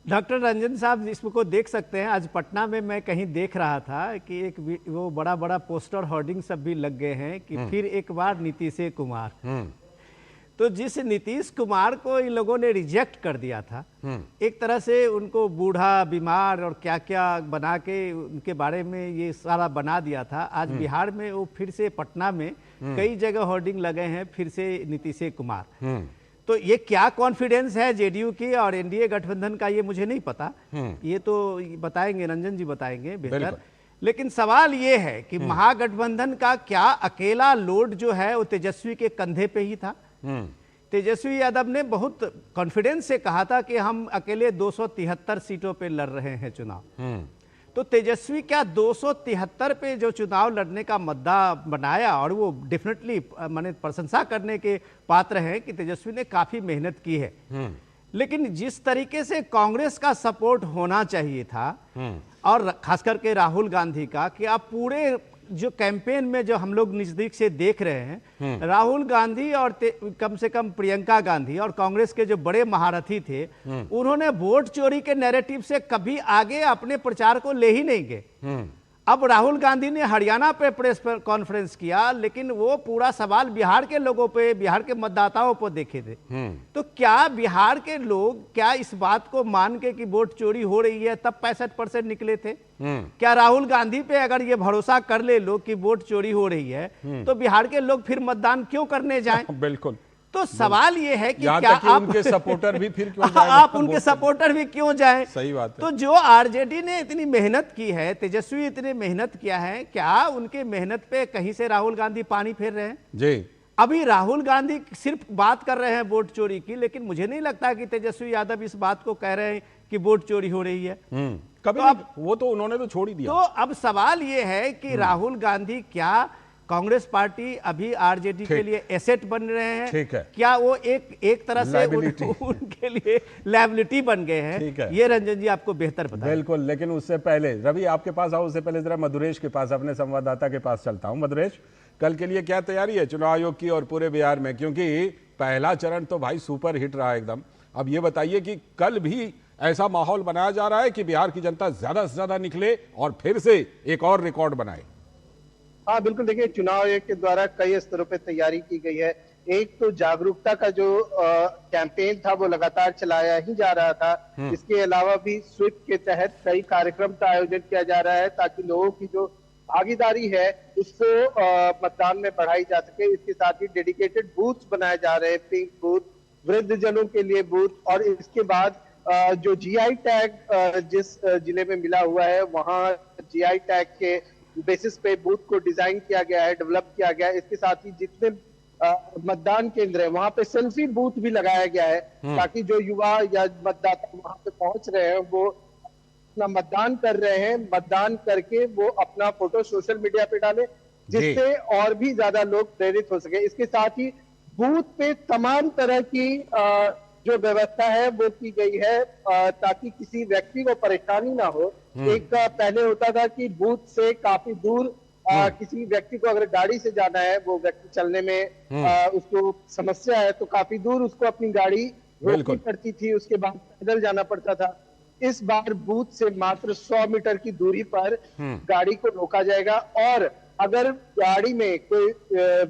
डॉक्टर रंजन साहब इसको देख सकते हैं। आज पटना में मैं कहीं देख रहा था कि एक वो बड़ा बड़ा पोस्टर होर्डिंग सब भी लग गए हैं कि फिर एक बार नीतीश कुमार। तो जिस नीतीश कुमार को इन लोगों ने रिजेक्ट कर दिया था, एक तरह से उनको बूढ़ा, बीमार और क्या क्या बना के उनके बारे में ये सारा बना दिया था, आज बिहार में वो फिर से पटना में कई जगह होर्डिंग लगे हैं फिर से नीतीश कुमार। तो ये क्या कॉन्फिडेंस है जेडीयू की और एनडीए गठबंधन का, ये मुझे नहीं पता, ये तो बताएंगे, रंजन जी बताएंगे बेहतर। लेकिन सवाल ये है कि महागठबंधन का क्या अकेला लोड जो है वो तेजस्वी के कंधे पे ही था? तेजस्वी यादव ने बहुत कॉन्फिडेंस से कहा था कि हम अकेले 273 सीटों पे लड़ रहे हैं चुनाव। तो तेजस्वी क्या 273 पे जो चुनाव लड़ने का मुद्दा बनाया, और वो डेफिनेटली माने प्रशंसा करने के पात्र हैं कि तेजस्वी ने काफी मेहनत की है। लेकिन जिस तरीके से कांग्रेस का सपोर्ट होना चाहिए था, और खास करके राहुल गांधी का, कि आप पूरे जो कैंपेन में जो हम लोग नजदीक से देख रहे हैं, राहुल गांधी और कम से कम प्रियंका गांधी और कांग्रेस के जो बड़े महारथी थे, उन्होंने वोट चोरी के नैरेटिव से कभी आगे अपने प्रचार को ले ही नहीं गए। अब राहुल गांधी ने हरियाणा पे प्रेस कॉन्फ्रेंस किया, लेकिन वो पूरा सवाल बिहार के लोगों पे, बिहार के मतदाताओं पर देखे थे। तो क्या बिहार के लोग क्या इस बात को मान के कि वोट चोरी हो रही है तब 65% निकले थे? क्या राहुल गांधी पे अगर ये भरोसा कर ले लोग कि वोट चोरी हो रही है, तो बिहार के लोग फिर मतदान क्यों करने जाएं? बिल्कुल। तो सवाल ये है कि क्या आप उनके सपोर्टर भी फिर क्यों जाएं? आप उनके सपोर्टर भी क्यों जाएं? सही बात है। तो जो आरजेडी ने इतनी मेहनत की है, तेजस्वी इतने मेहनत किया है, क्या उनके मेहनत पे कहीं से राहुल गांधी पानी फेर रहे हैं? जी, अभी राहुल गांधी सिर्फ बात कर रहे हैं वोट चोरी की, लेकिन मुझे नहीं लगता कि तेजस्वी यादव इस बात को कह रहे हैं कि वोट चोरी हो रही है। कभी तो अब वो तो उन्होंने तो छोड़ ही दिया। तो अब सवाल ये है कि राहुल गांधी क्या कांग्रेस पार्टी अभी आरजेडी के लिए एसेट बन रहे हैं? ठीक है। क्या वो एक तरह से उनके लिए लायबिलिटी बन गए हैं? ये रंजन जी आपको बेहतर पता है। बिल्कुल, लेकिन उससे पहले रवि आपके पास आओ, उससे पहले जरा मधुरेश के पास, अपने संवाददाता के पास चलता हूं। मधुरेश, कल के लिए क्या तैयारी है चुनाव आयोग की और पूरे बिहार में? क्योंकि पहला चरण तो भाई सुपर हिट रहा एकदम। अब ये बताइए कि कल भी ऐसा माहौल बनाया जा रहा है कि बिहार की जनता ज्यादा से ज्यादा निकले और फिर से एक और रिकॉर्ड बनाए? हाँ बिल्कुल, देखिए चुनाव आयोग के द्वारा कई स्तरों पे तैयारी की गई है। एक तो जागरूकता का जो कैंपेन था वो लगातार चलाया ही जा रहा था। इसके अलावा भी स्वीप के तहत कई कार्यक्रम का आयोजन किया जा रहा है ताकि लोगों की जो भागीदारी है उसको मतदान में बढ़ाई जा सके। इसके साथ ही डेडिकेटेड बूथ बनाए जा रहे हैं, पिंक बूथ, वृद्ध जनों के लिए बूथ, और इसके बाद जो जीआई टैग जिस जिले में मिला हुआ है वहाँ जीआई टैग के बेसिस पे बूथ को डिजाइन किया गया है, डेवलप किया गया है। इसके साथ ही जितने मतदान केंद्र है वहां पे सेल्फी बूथ भी लगाया गया है ताकि जो युवा या मतदाता वहां पे पहुंच रहे हैं वो अपना मतदान कर रहे हैं, मतदान करके वो अपना फोटो सोशल मीडिया पे डाले जिससे और भी ज्यादा लोग प्रेरित हो सके। इसके साथ ही बूथ पे तमाम तरह की जो व्यवस्था है वो की गई है ताकि किसी व्यक्ति को परेशानी ना हो। एक पहले होता था कि बूथ से काफी दूर किसी व्यक्ति को अगर गाड़ी से जाना है, वो व्यक्ति चलने में उसको समस्या है, तो काफी दूर उसको अपनी गाड़ी रोकनी पड़ती थी, उसके बाद पैदल जाना पड़ता था। इस बार बूथ से मात्र 100 मीटर की दूरी पर गाड़ी को रोका जाएगा, और अगर गाड़ी में कोई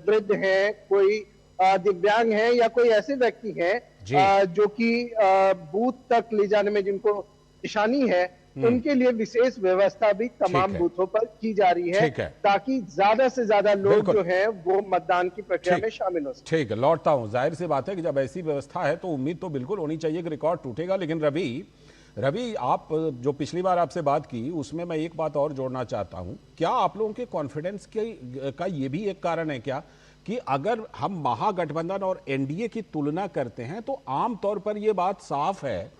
वृद्ध है, कोई दिव्यांग है, या कोई ऐसे व्यक्ति हैं जो कि बूथ तक ले जाने में जिनको परेशानी है, उनके लिए विशेष व्यवस्था भी तमाम बूथों पर की जा रही है, ताकि ज्यादा से ज्यादा लोग जो हैं वो मतदान की प्रक्रिया में शामिल हो सके। ठीक है, लौटता हूं। जाहिर सी बात है कि जब ऐसी व्यवस्था है तो उम्मीद तो बिल्कुल होनी चाहिए कि रिकॉर्ड टूटेगा। लेकिन रवि, आप जो पिछली बार आपसे बात की उसमें मैं एक बात और जोड़ना चाहता हूं। क्या आप लोगों के कॉन्फिडेंस का ये भी एक कारण है क्या कि अगर हम महागठबंधन और एनडीए की तुलना करते हैं तो आमतौर पर यह बात साफ है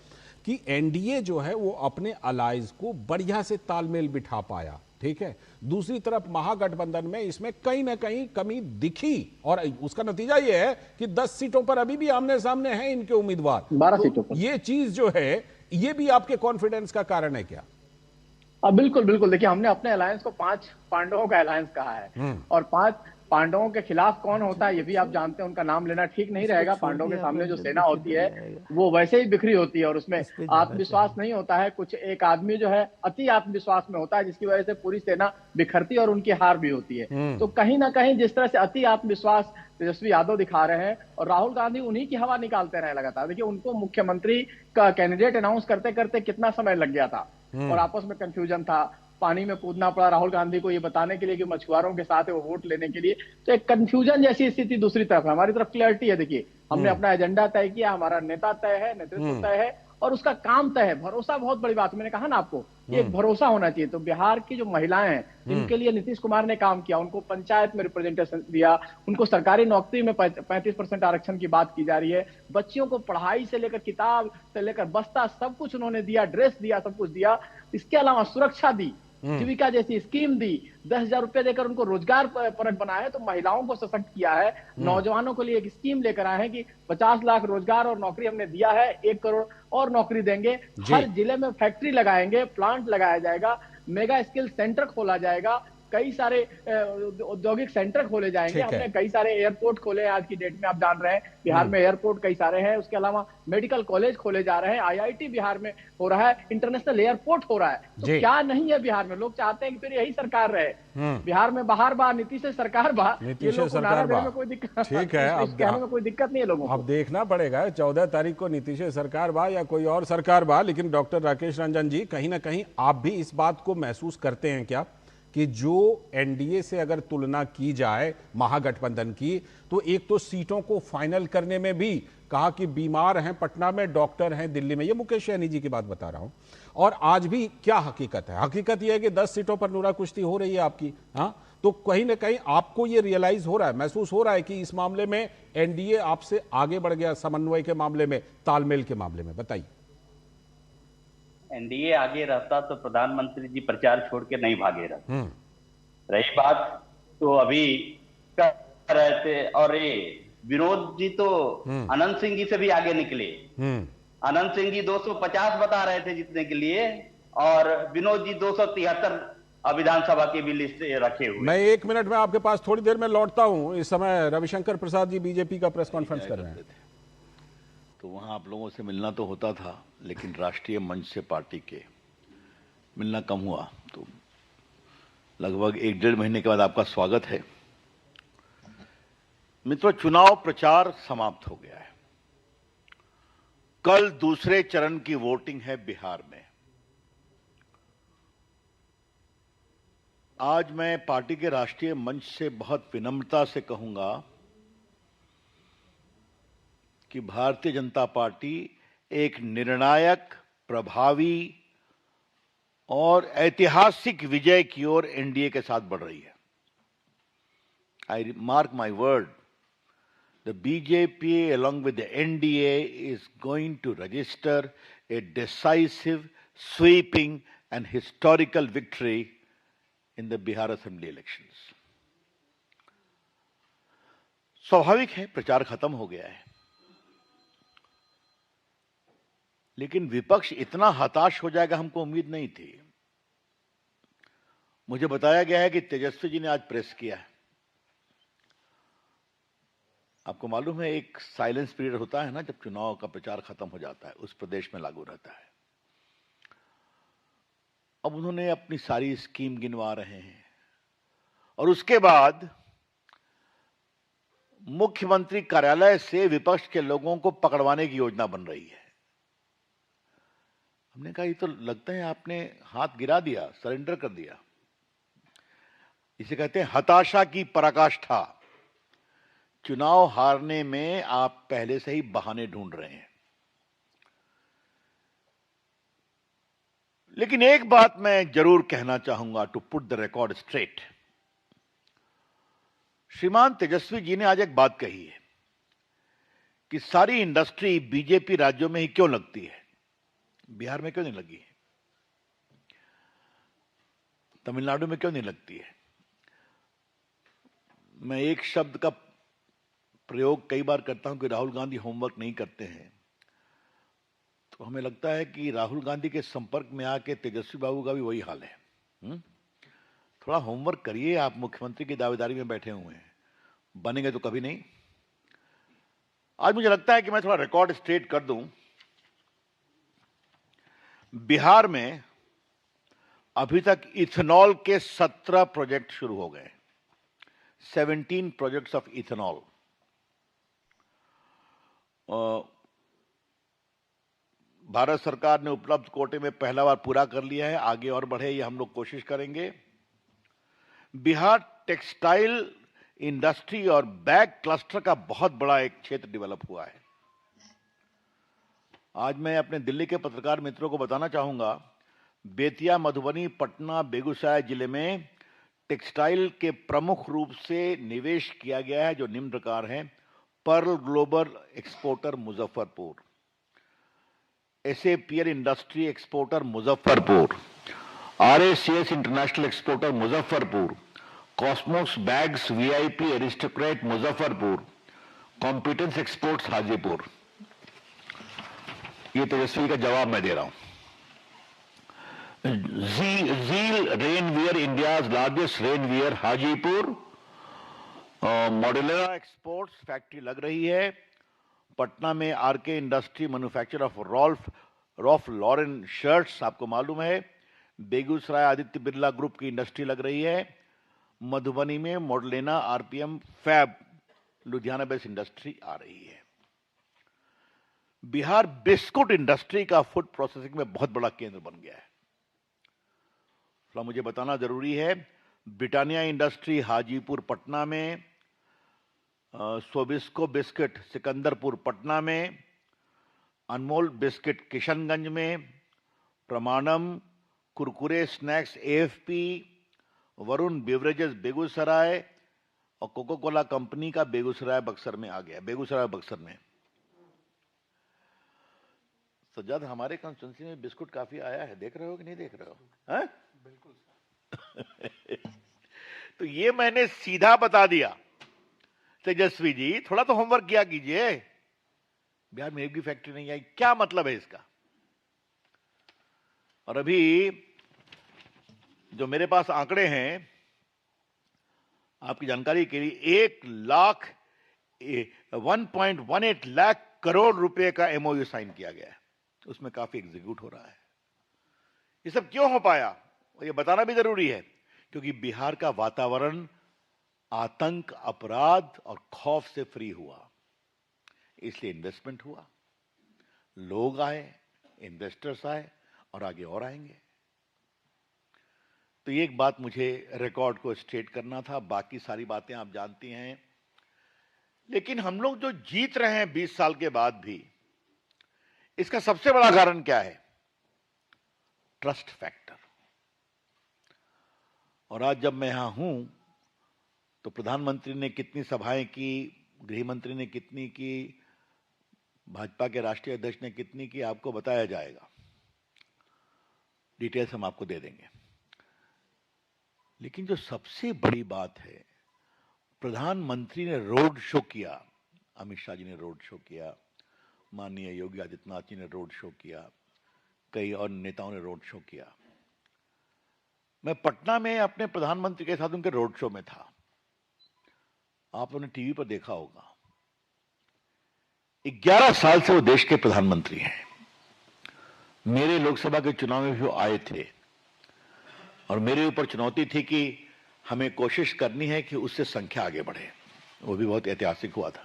कि एनडीए जो है वो अपने अलायंस को बढ़िया से तालमेल बिठा पाया, ठीक है। दूसरी तरफ महागठबंधन में इसमें कहीं ना कहीं कमी दिखी, और उसका नतीजा ये है कि 10 सीटों पर अभी भी आमने सामने हैं इनके उम्मीदवार, 12 सीटों पर। ये चीज जो है ये भी आपके कॉन्फिडेंस का कारण है क्या? बिल्कुल बिल्कुल। देखिए, हमने अपने अलायंस को 5 पांडवों का अलायंस कहा है, और 5 पांडवों के खिलाफ कौन होता है ये भी आप जानते हैं, उनका नाम लेना ठीक नहीं रहेगा। पांडवों के सामने जो सेना होती है वो वैसे ही बिखरी होती है, और उसमें आत्मविश्वास नहीं होता है। कुछ एक आदमी जो है अति आत्मविश्वास में होता है, जिसकी वजह से पूरी सेना बिखरती है और उनकी हार भी होती है। तो कहीं ना कहीं जिस तरह से अति आत्मविश्वास तेजस्वी यादव दिखा रहे हैं, और राहुल गांधी उन्हीं की हवा निकालते रहे लगातार। देखिए, उनको मुख्यमंत्री का कैंडिडेट अनाउंस करते करते कितना समय लग गया था, और आपस में कंफ्यूजन था, पानी में कूदना पड़ा राहुल गांधी को ये बताने के लिए कि मछुआरों के साथ है वो वोट लेने के लिए। तो एक कंफ्यूजन जैसी स्थिति दूसरी तरफ है। हमारी तरफ क्लियरिटी है। देखिए, हमने अपना एजेंडा तय किया, हमारा नेता तय है, नेतृत्व तय है, और उसका काम तय है। भरोसा बहुत बड़ी बात, मैंने कहा ना आपको, ये एक भरोसा होना चाहिए। तो बिहार की जो महिलाएं हैं, जिनके लिए नीतीश कुमार ने काम किया, उनको पंचायत में रिप्रेजेंटेशन दिया, उनको सरकारी नौकरी में 35% आरक्षण की बात की जा रही है। बच्चियों को पढ़ाई से लेकर किताब से लेकर बस्ता सब कुछ उन्होंने दिया, ड्रेस दिया, सब कुछ दिया। इसके अलावा सुरक्षा दी, जीविका जैसी स्कीम दी, 10,000 रुपए देकर उनको रोजगार परक बनाया है। तो महिलाओं को सशक्त किया है। नौजवानों के लिए एक स्कीम लेकर आए हैं कि 50 लाख रोजगार और नौकरी हमने दिया है, 1 करोड़ और नौकरी देंगे। हर जिले में फैक्ट्री लगाएंगे, प्लांट लगाया जाएगा, मेगा स्किल सेंटर खोला जाएगा, कई सारे औद्योगिक सेंटर खोले जाएंगे। हमने कई सारे एयरपोर्ट खोले हैं। आज की डेट में आप जान रहे हैं बिहार में एयरपोर्ट कई सारे हैं। उसके अलावा मेडिकल कॉलेज खोले जा रहे हैं, आईआईटी बिहार में हो रहा है, इंटरनेशनल एयरपोर्ट हो रहा है। तो क्या नहीं है बिहार में? लोग चाहते हैं कि फिर यही सरकार रहे बिहार में। बाहर बा नीतीश सरकार बा, नीतीश सरकार बा में कोई दिक्कत, ठीक है, अब कहने में कोई दिक्कत नहीं है लोगों को। अब देखना पड़ेगा 14 तारीख को नीतीश सरकार बा या कोई और सरकार बा। लेकिन डॉक्टर राकेश रंजन जी, कहीं ना कहीं आप भी इस बात को महसूस करते हैं क्या कि जो एनडीए से अगर तुलना की जाए महागठबंधन की, तो एक तो सीटों को फाइनल करने में भी कहा कि बीमार हैं पटना में, डॉक्टर हैं दिल्ली में, ये मुकेश सहनी जी की बात बता रहा हूं। और आज भी क्या हकीकत है? हकीकत यह है कि 10 सीटों पर नूरा कुश्ती हो रही है आपकी। हाँ, तो कहीं ना कहीं आपको ये रियलाइज हो रहा है, महसूस हो रहा है कि इस मामले में एनडीए आपसे आगे बढ़ गया, समन्वय के मामले में, तालमेल के मामले में? बताइए। एनडीए आगे रहता तो प्रधानमंत्री जी प्रचार छोड़ के नहीं भागे रहते। रही बात तो अभी कर रहे थे, और ये विनोद जी तो अनंत सिंह जी से भी आगे निकले। अनंत सिंह जी 250 बता रहे थे जीतने के लिए, और विनोद जी 273 विधानसभा की भी लिस्ट रखे हुए। मैं 1 मिनट में आपके पास थोड़ी देर में लौटता हूं। इस समय रविशंकर प्रसाद जी बीजेपी का प्रेस कॉन्फ्रेंस कर रहे हैं। तो वहाँ आप लोगों से मिलना तो होता था, लेकिन राष्ट्रीय मंच से पार्टी के मिलना कम हुआ। तो लगभग 1-1.5 महीने के बाद आपका स्वागत है। मित्रों, चुनाव प्रचार समाप्त हो गया है। कल दूसरे चरण की वोटिंग है बिहार में। आज मैं पार्टी के राष्ट्रीय मंच से बहुत विनम्रता से कहूंगा कि भारतीय जनता पार्टी एक निर्णायक, प्रभावी और ऐतिहासिक विजय की ओर एनडीए के साथ बढ़ रही है। I mark my word, the BJP along with the NDA is going to register a decisive, sweeping and historical victory in the Bihar Assembly elections. स्वाभाविक है, प्रचार खत्म हो गया है, लेकिन विपक्ष इतना हताश हो जाएगा हमको उम्मीद नहीं थी। मुझे बताया गया है कि तेजस्वी जी ने आज प्रेस किया है। आपको मालूम है एक साइलेंस पीरियड होता है ना, जब चुनाव का प्रचार खत्म हो जाता है, उस प्रदेश में लागू रहता है। अब उन्होंने अपनी सारी स्कीम गिनवा रहे हैं और उसके बाद मुख्यमंत्री कार्यालय से विपक्ष के लोगों को पकड़वाने की योजना बन रही है। हमने कहा ये तो लगता है आपने हाथ गिरा दिया, सरेंडर कर दिया। इसे कहते हैं हताशा की पराकाष्ठा। चुनाव हारने में आप पहले से ही बहाने ढूंढ रहे हैं। लेकिन एक बात मैं जरूर कहना चाहूंगा, to put the record straight. श्रीमान तेजस्वी जी ने आज एक बात कही है कि सारी इंडस्ट्री बीजेपी राज्यों में ही क्यों लगती है, बिहार में क्यों नहीं लगी है, तमिलनाडु में क्यों नहीं लगती है। मैं एक शब्द का प्रयोग कई बार करता हूं कि राहुल गांधी होमवर्क नहीं करते हैं, तो हमें लगता है कि राहुल गांधी के संपर्क में आके तेजस्वी बाबू का भी वही हाल है। थोड़ा होमवर्क करिए, आप मुख्यमंत्री की दावेदारी में बैठे हुए हैं, बनेंगे तो कभी नहीं। आज मुझे लगता है कि मैं थोड़ा रिकॉर्ड स्ट्रेट कर दूं। बिहार में अभी तक इथेनॉल के 17 प्रोजेक्ट शुरू हो गए, 17 प्रोजेक्ट्स ऑफ इथेनॉल। भारत सरकार ने उपलब्ध कोटे में पहला बार पूरा कर लिया है, आगे और बढ़े ये हम लोग कोशिश करेंगे। बिहार टेक्सटाइल इंडस्ट्री और बैग क्लस्टर का बहुत बड़ा एक क्षेत्र डेवलप हुआ है। आज मैं अपने दिल्ली के पत्रकार मित्रों को बताना चाहूंगा, बेतिया, मधुबनी, पटना, बेगूसराय जिले में टेक्सटाइल के प्रमुख रूप से निवेश किया गया है, जो निम्न प्रकार हैं। Pearl Global exporter Muzaffarpur, SAPL industry exporter Muzaffarpur, RACS international exporter Muzaffarpur, Cosmos bags VIP Aristocrat Muzaffarpur, competence exports Hajipur. ये तेजस्वी का जवाब मैं दे रहा हूं। Zeal rainwear, India's largest rainwear, Hajipur. Modular exports factory लग रही है। पटना में RK industry manufacture of Ralph Lauren shirts, आपको मालूम है। बेगूसराय आदित्य बिरला ग्रुप की इंडस्ट्री लग रही है। मधुबनी में मॉडलेना RPM fab Ludhiana based industry आ रही है। बिहार बिस्कुट इंडस्ट्री का फूड प्रोसेसिंग में बहुत बड़ा केंद्र बन गया है। तो मुझे बताना जरूरी है, ब्रिटानिया इंडस्ट्री हाजीपुर पटना में, सोबिस्को बिस्किट सिकंदरपुर पटना में, अनमोल बिस्किट किशनगंज में, Pramanam Kurkure snacks AFP, Varun beverages Begusarai और कोको कोला कंपनी का बेगूसराय बक्सर में आ गया। बेगूसराय बक्सर में सज्जाद, हमारे कंस्टिट्यूंसी में बिस्कुट काफी आया है, देख रहे हो कि नहीं देख रहे हो? हैं? बिल्कुल। तो ये मैंने सीधा बता दिया। तेजस्वी जी, थोड़ा तो होमवर्क किया कीजिए। बिहार में एक भी फैक्ट्री नहीं आई, क्या मतलब है इसका? और अभी जो मेरे पास आंकड़े हैं, आपकी जानकारी के लिए, 1.18 लाख करोड़ रुपए का एमओयू साइन किया गया है। उसमें काफी एग्जीक्यूट हो रहा है। ये सब क्यों हो पाया, और ये बताना भी जरूरी है, क्योंकि बिहार का वातावरण आतंक, अपराध और खौफ से फ्री हुआ। इसलिए इन्वेस्टमेंट हुआ, लोग आए, इन्वेस्टर्स आए और आगे और आएंगे। तो ये एक बात मुझे रिकॉर्ड को स्ट्रेट करना था। बाकी सारी बातें आप जानती हैं। लेकिन हम लोग जो जीत रहे हैं 20 साल के बाद भी, इसका सबसे बड़ा कारण क्या है? Trust factor. और आज जब मैं यहां हूं तो प्रधानमंत्री ने कितनी सभाएं की, गृह मंत्री ने कितनी की, भाजपा के राष्ट्रीय अध्यक्ष ने कितनी की, आपको बताया जाएगा। डिटेल्स हम आपको दे देंगे। लेकिन जो सबसे बड़ी बात है, प्रधानमंत्री ने रोड शो किया, अमित शाह जी ने रोड शो किया, माननीय योगी आदित्यनाथ जी ने रोड शो किया, कई और नेताओं ने रोड शो किया। मैं पटना में अपने प्रधानमंत्री के साथ उनके रोड शो में था। आपने टीवी पर देखा होगा। 11 साल से वो देश के प्रधानमंत्री हैं। मेरे लोकसभा के चुनाव में भी वो आए थे और मेरे ऊपर चुनौती थी कि हमें कोशिश करनी है कि उससे संख्या आगे बढ़े। वो भी बहुत ऐतिहासिक हुआ था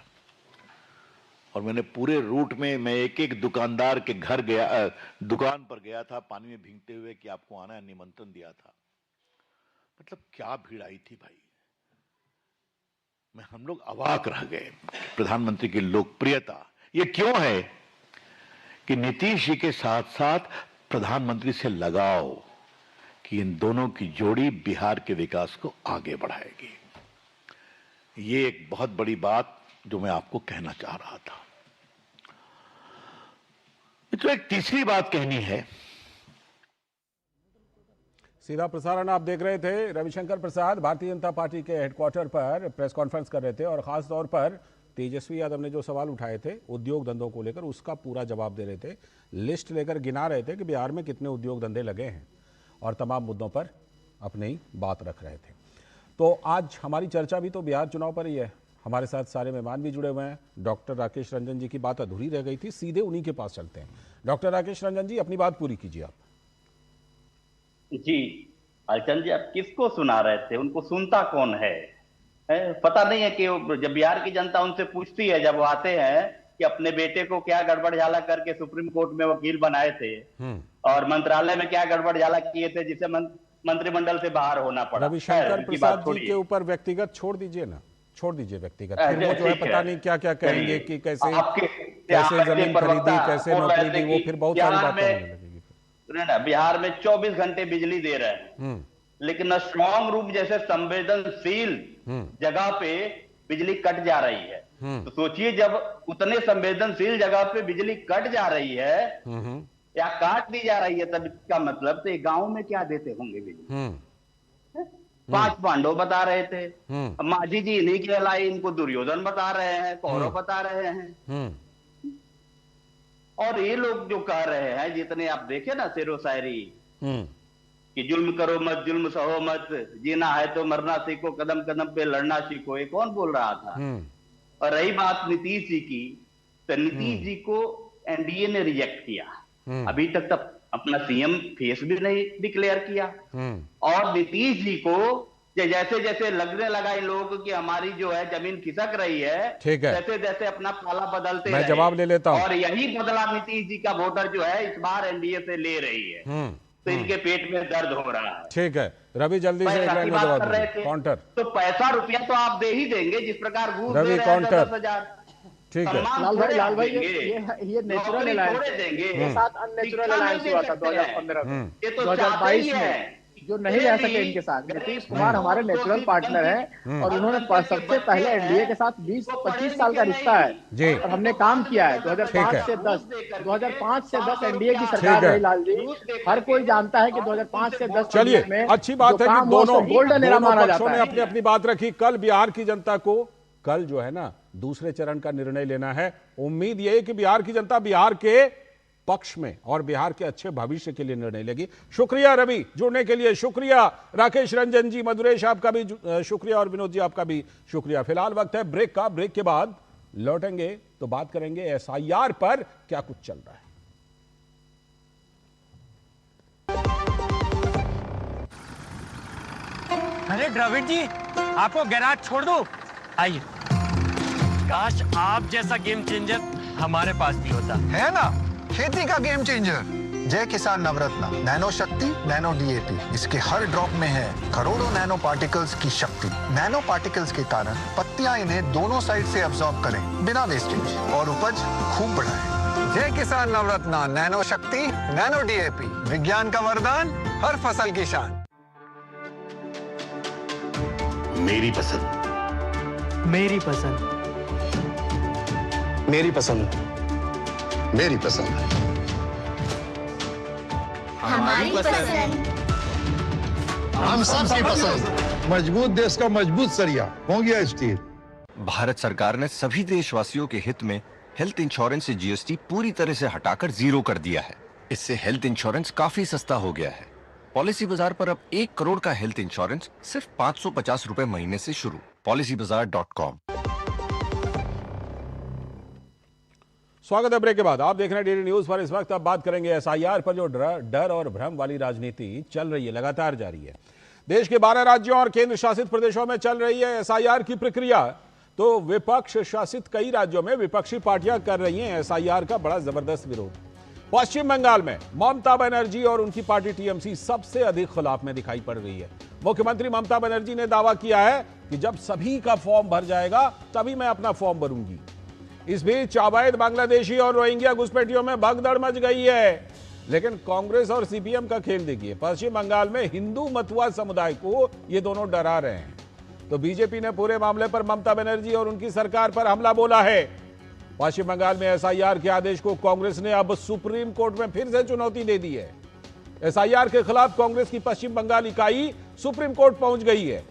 और मैंने पूरे रूट में मैं एक एक दुकानदार के घर गया, दुकान पर गया था पानी में भीगते हुए कि आपको आना है, निमंत्रण दिया था। मतलब क्या भीड़ आई थी भाई, हम लोग अवाक रह गए। प्रधानमंत्री की लोकप्रियता ये क्यों है कि नीतीश जी के साथ साथ प्रधानमंत्री से लगाव कि इन दोनों की जोड़ी बिहार के विकास को आगे बढ़ाएगी। ये एक बहुत बड़ी बात जो मैं आपको कहना चाह रहा था। तो एक तीसरी बात कहनी है। सीधा प्रसारण आप देख रहे थे। रविशंकर प्रसाद भारतीय जनता पार्टी के हेडक्वार्टर पर प्रेस कॉन्फ्रेंस कर रहे थे और खास तौर पर तेजस्वी यादव ने जो सवाल उठाए थे उद्योग धंधों को लेकर उसका पूरा जवाब दे रहे थे। लिस्ट लेकर गिना रहे थे कि बिहार में कितने उद्योग धंधे लगे हैं और तमाम मुद्दों पर अपनी बात रख रहे थे। तो आज हमारी चर्चा भी तो बिहार चुनाव पर ही है। हमारे साथ सारे मेहमान भी जुड़े हुए हैं। डॉक्टर राकेश रंजन जी की बात अधूरी रह गई थी, सीधे उन्हीं के पास चलते हैं। डॉक्टर राकेश रंजन जी, अपनी बात पूरी कीजिए आप। जी अलचंद जी, आप किसको सुना रहे थे? उनको सुनता कौन है? पता नहीं है कि जब बिहार की जनता उनसे पूछती है, जब वो आते हैं कि अपने बेटे को क्या गड़बड़ झाला करके सुप्रीम कोर्ट में वकील बनाए थे और मंत्रालय में क्या गड़बड़ झाला किए थे जिसे मंत्रिमंडल से बाहर होना पड़ा। रविशंकर प्रसाद जी के ऊपर व्यक्तिगत छोड़ दीजिए ना, छोड़ दीजिए व्यक्तिगत। फिर वो जो है पता नहीं क्या क्या कहेंगे कि कैसे जमीन खरीदी, कैसे नौकरी दी, वो फिर बहुत सारी बातें होने लगेगी। बिहार में 24 घंटे बिजली दे रहे हैं लेकिन स्ट्रॉन्ग रूम जैसे संवेदनशील जगह पे बिजली कट जा रही है। तो सोचिए, जब उतने संवेदनशील जगह पे बिजली कट जा रही है या काट दी जा रही है, तब इसका मतलब तो गांव में क्या देते होंगे बिजली? 5 पांडव बता रहे थे, माझी जी इन्हीं के अलाई, इनको दुर्योधन बता रहे हैं, कौरव बता रहे हैं। और ये लोग जो कह रहे हैं, जितने आप देखे ना शेरो शायरी कि जुल्म करो मत, जुल्म सहो मत, जीना है तो मरना सीखो, कदम कदम पे लड़ना सीखो, ये कौन बोल रहा था? और रही बात नीतीश जी की, तो नीतीश जी को एनडीए ने रिजेक्ट किया। अभी तक तब अपना सीएम फेस भी नहीं डिक्लेयर किया। और नीतीश जी को जैसे जैसे लगने लगा इन लोगों को कि हमारी जो है जमीन खिसक रही है, जैसे जैसे अपना पाला बदलते मैं जवाब ले लेता हूं। और यही बदला नीतीश जी का वोटर जो है इस बार एनडीए से ले रही है। तो इनके पेट में दर्द हो रहा है। ठीक है रवि, जल्दी से एक लाइन में जवाब दीजिए। काउंटर तो पैसा रुपया तो आप दे ही देंगे जिस प्रकार घूस रवि, दे रहे हैं 10,000। ठीक है लाल भाई ये नेचुरल अलायंस देंगे, ये साथ अननेचुरल अलायंस हुआ था 2015 में। 2022 में जो नहीं रह सके इनके साथ। नीतीश कुमार हमारे नेचुरल पार्टनर हैं और उन्होंने सबसे पहले एनडीए के साथ 20-25 साल का रिश्ता है और हमने काम किया है। 2005 से 10 एनडीए की सरकार रही लाल जी। हर कोई जानता है कि 2005 से 10 चलिए में अच्छी बात है कि दोनों गोल्डन एरा माना जाता ने है। अपनी अपनी बात रखी। कल बिहार की जनता को कल जो है ना दूसरे चरण का निर्णय लेना है। उम्मीद यह है कि बिहार की जनता बिहार के पक्ष में और बिहार के अच्छे भविष्य के लिए निर्णय लेगी। शुक्रिया रवि जुड़ने के लिए, शुक्रिया राकेश रंजन जी, मधुरेश आपका भी शुक्रिया और विनोद जी आपका भी शुक्रिया। फिलहाल वक्त है ब्रेक का। ब्रेक के बाद लौटेंगे तो बात करेंगे एसआईआर पर क्या कुछ चल रहा है। अरे द्रविड़ जी, आपको गैराज छोड़ दो, आइए। काश आप जैसा गेम चेंजर हमारे पास भी होता। है ना, खेती का गेम चेंजर जय किसान नवरत्न नैनो शक्ति नैनो डीएपी। इसके हर ड्रॉप में है करोड़ों नैनो पार्टिकल्स की शक्ति। नैनो पार्टिकल्स के कारण पत्तियां इन्हें दोनों साइड से अब्सॉर्ब करें बिना वेस्टेज और उपज खूब बढ़ाएं। जय किसान नवरत्न नैनो शक्ति नैनो डीएपी, विज्ञान का वरदान, हर फसल की शान। मेरी पसंद, मेरी पसंद, मेरी पसंद, मेरी पसंद, हमारी पसंद, हम सबकी पसंद। मजबूत देश का मजबूत सरिया हो गया स्टील। भारत सरकार ने सभी देशवासियों के हित में हेल्थ इंश्योरेंस से जीएसटी पूरी तरह से हटाकर 0 कर दिया है। इससे हेल्थ इंश्योरेंस काफी सस्ता हो गया है। पॉलिसी बाजार पर अब 1 करोड़ का हेल्थ इंश्योरेंस सिर्फ 550 रुपए महीने से शुरू। policybazaar.com। स्वागत है ब्रेक के बाद। आप देख रहे हैं डीडी न्यूज पर। इस वक्त अब बात करेंगे एसआईआर पर। जो डर और भ्रम वाली राजनीति चल रही है, लगातार जारी है। देश के 12 राज्यों और केंद्र शासित प्रदेशों में चल रही है एसआईआर की प्रक्रिया। तो विपक्ष शासित कई राज्यों में विपक्षी पार्टियां कर रही हैं एसआईआर का बड़ा जबरदस्त विरोध। पश्चिम बंगाल में ममता बनर्जी और उनकी पार्टी टीएमसी सबसे अधिक खिलाफ में दिखाई पड़ रही है। मुख्यमंत्री ममता बनर्जी ने दावा किया है कि जब सभी का फॉर्म भर जाएगा तभी मैं अपना फॉर्म भरूंगी। इस बीच अवैध बांग्लादेशी और रोहिंग्या घुसपैठियों में भगदड़ मच गई है। लेकिन कांग्रेस और सीपीएम का खेल देखिए। पश्चिम बंगाल में हिंदू मतुआ समुदाय को ये दोनों डरा रहे हैं, तो बीजेपी ने पूरे मामले पर ममता बनर्जी और उनकी सरकार पर हमला बोला है। पश्चिम बंगाल में एसआईआर के आदेश को कांग्रेस ने अब सुप्रीम कोर्ट में फिर से चुनौती दे दी है। एसआईआर के खिलाफ कांग्रेस की पश्चिम बंगाल इकाई सुप्रीम कोर्ट पहुंच गई है।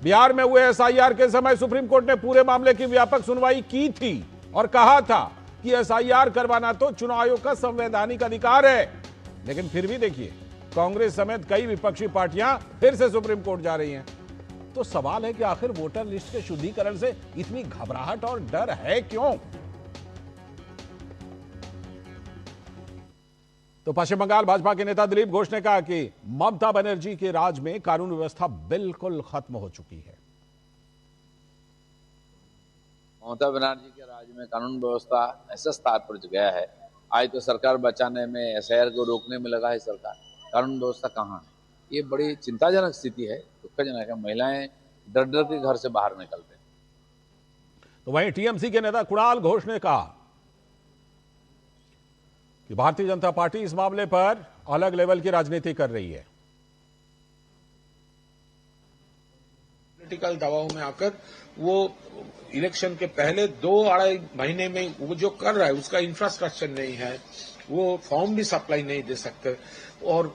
बिहार में हुए एसआईआर के समय सुप्रीम कोर्ट ने पूरे मामले की व्यापक सुनवाई की थी और कहा था कि एसआईआर करवाना तो चुनाव आयोग का संवैधानिक अधिकार है। लेकिन फिर भी देखिए, कांग्रेस समेत कई विपक्षी पार्टियां फिर से सुप्रीम कोर्ट जा रही हैं। तो सवाल है कि आखिर वोटर लिस्ट के शुद्धिकरण से इतनी घबराहट और डर है क्यों? तो पश्चिम बंगाल भाजपा के नेता दिलीप घोष ने कहा कि ममता बनर्जी के राज में कानून व्यवस्था बिल्कुल खत्म हो चुकी है। ममता बनर्जी के राज में कानून व्यवस्था ऐसे स्तर पर गया है, आज तो सरकार बचाने में, एसआईआर को रोकने में लगा है सरकार। कानून व्यवस्था कहाँ है? ये बड़ी चिंताजनक स्थिति है, दुखजनक है। महिलाएं डर डर के घर से बाहर निकलते हैं। तो वहीं टीएमसी के नेता कुणाल घोष ने कहा कि भारतीय जनता पार्टी इस मामले पर अलग लेवल की राजनीति कर रही है। पॉलिटिकल दबाव में आकर वो इलेक्शन के पहले 2-2.5 महीने में वो जो कर रहा है उसका इंफ्रास्ट्रक्चर नहीं है, वो फॉर्म भी सप्लाई नहीं दे सकते और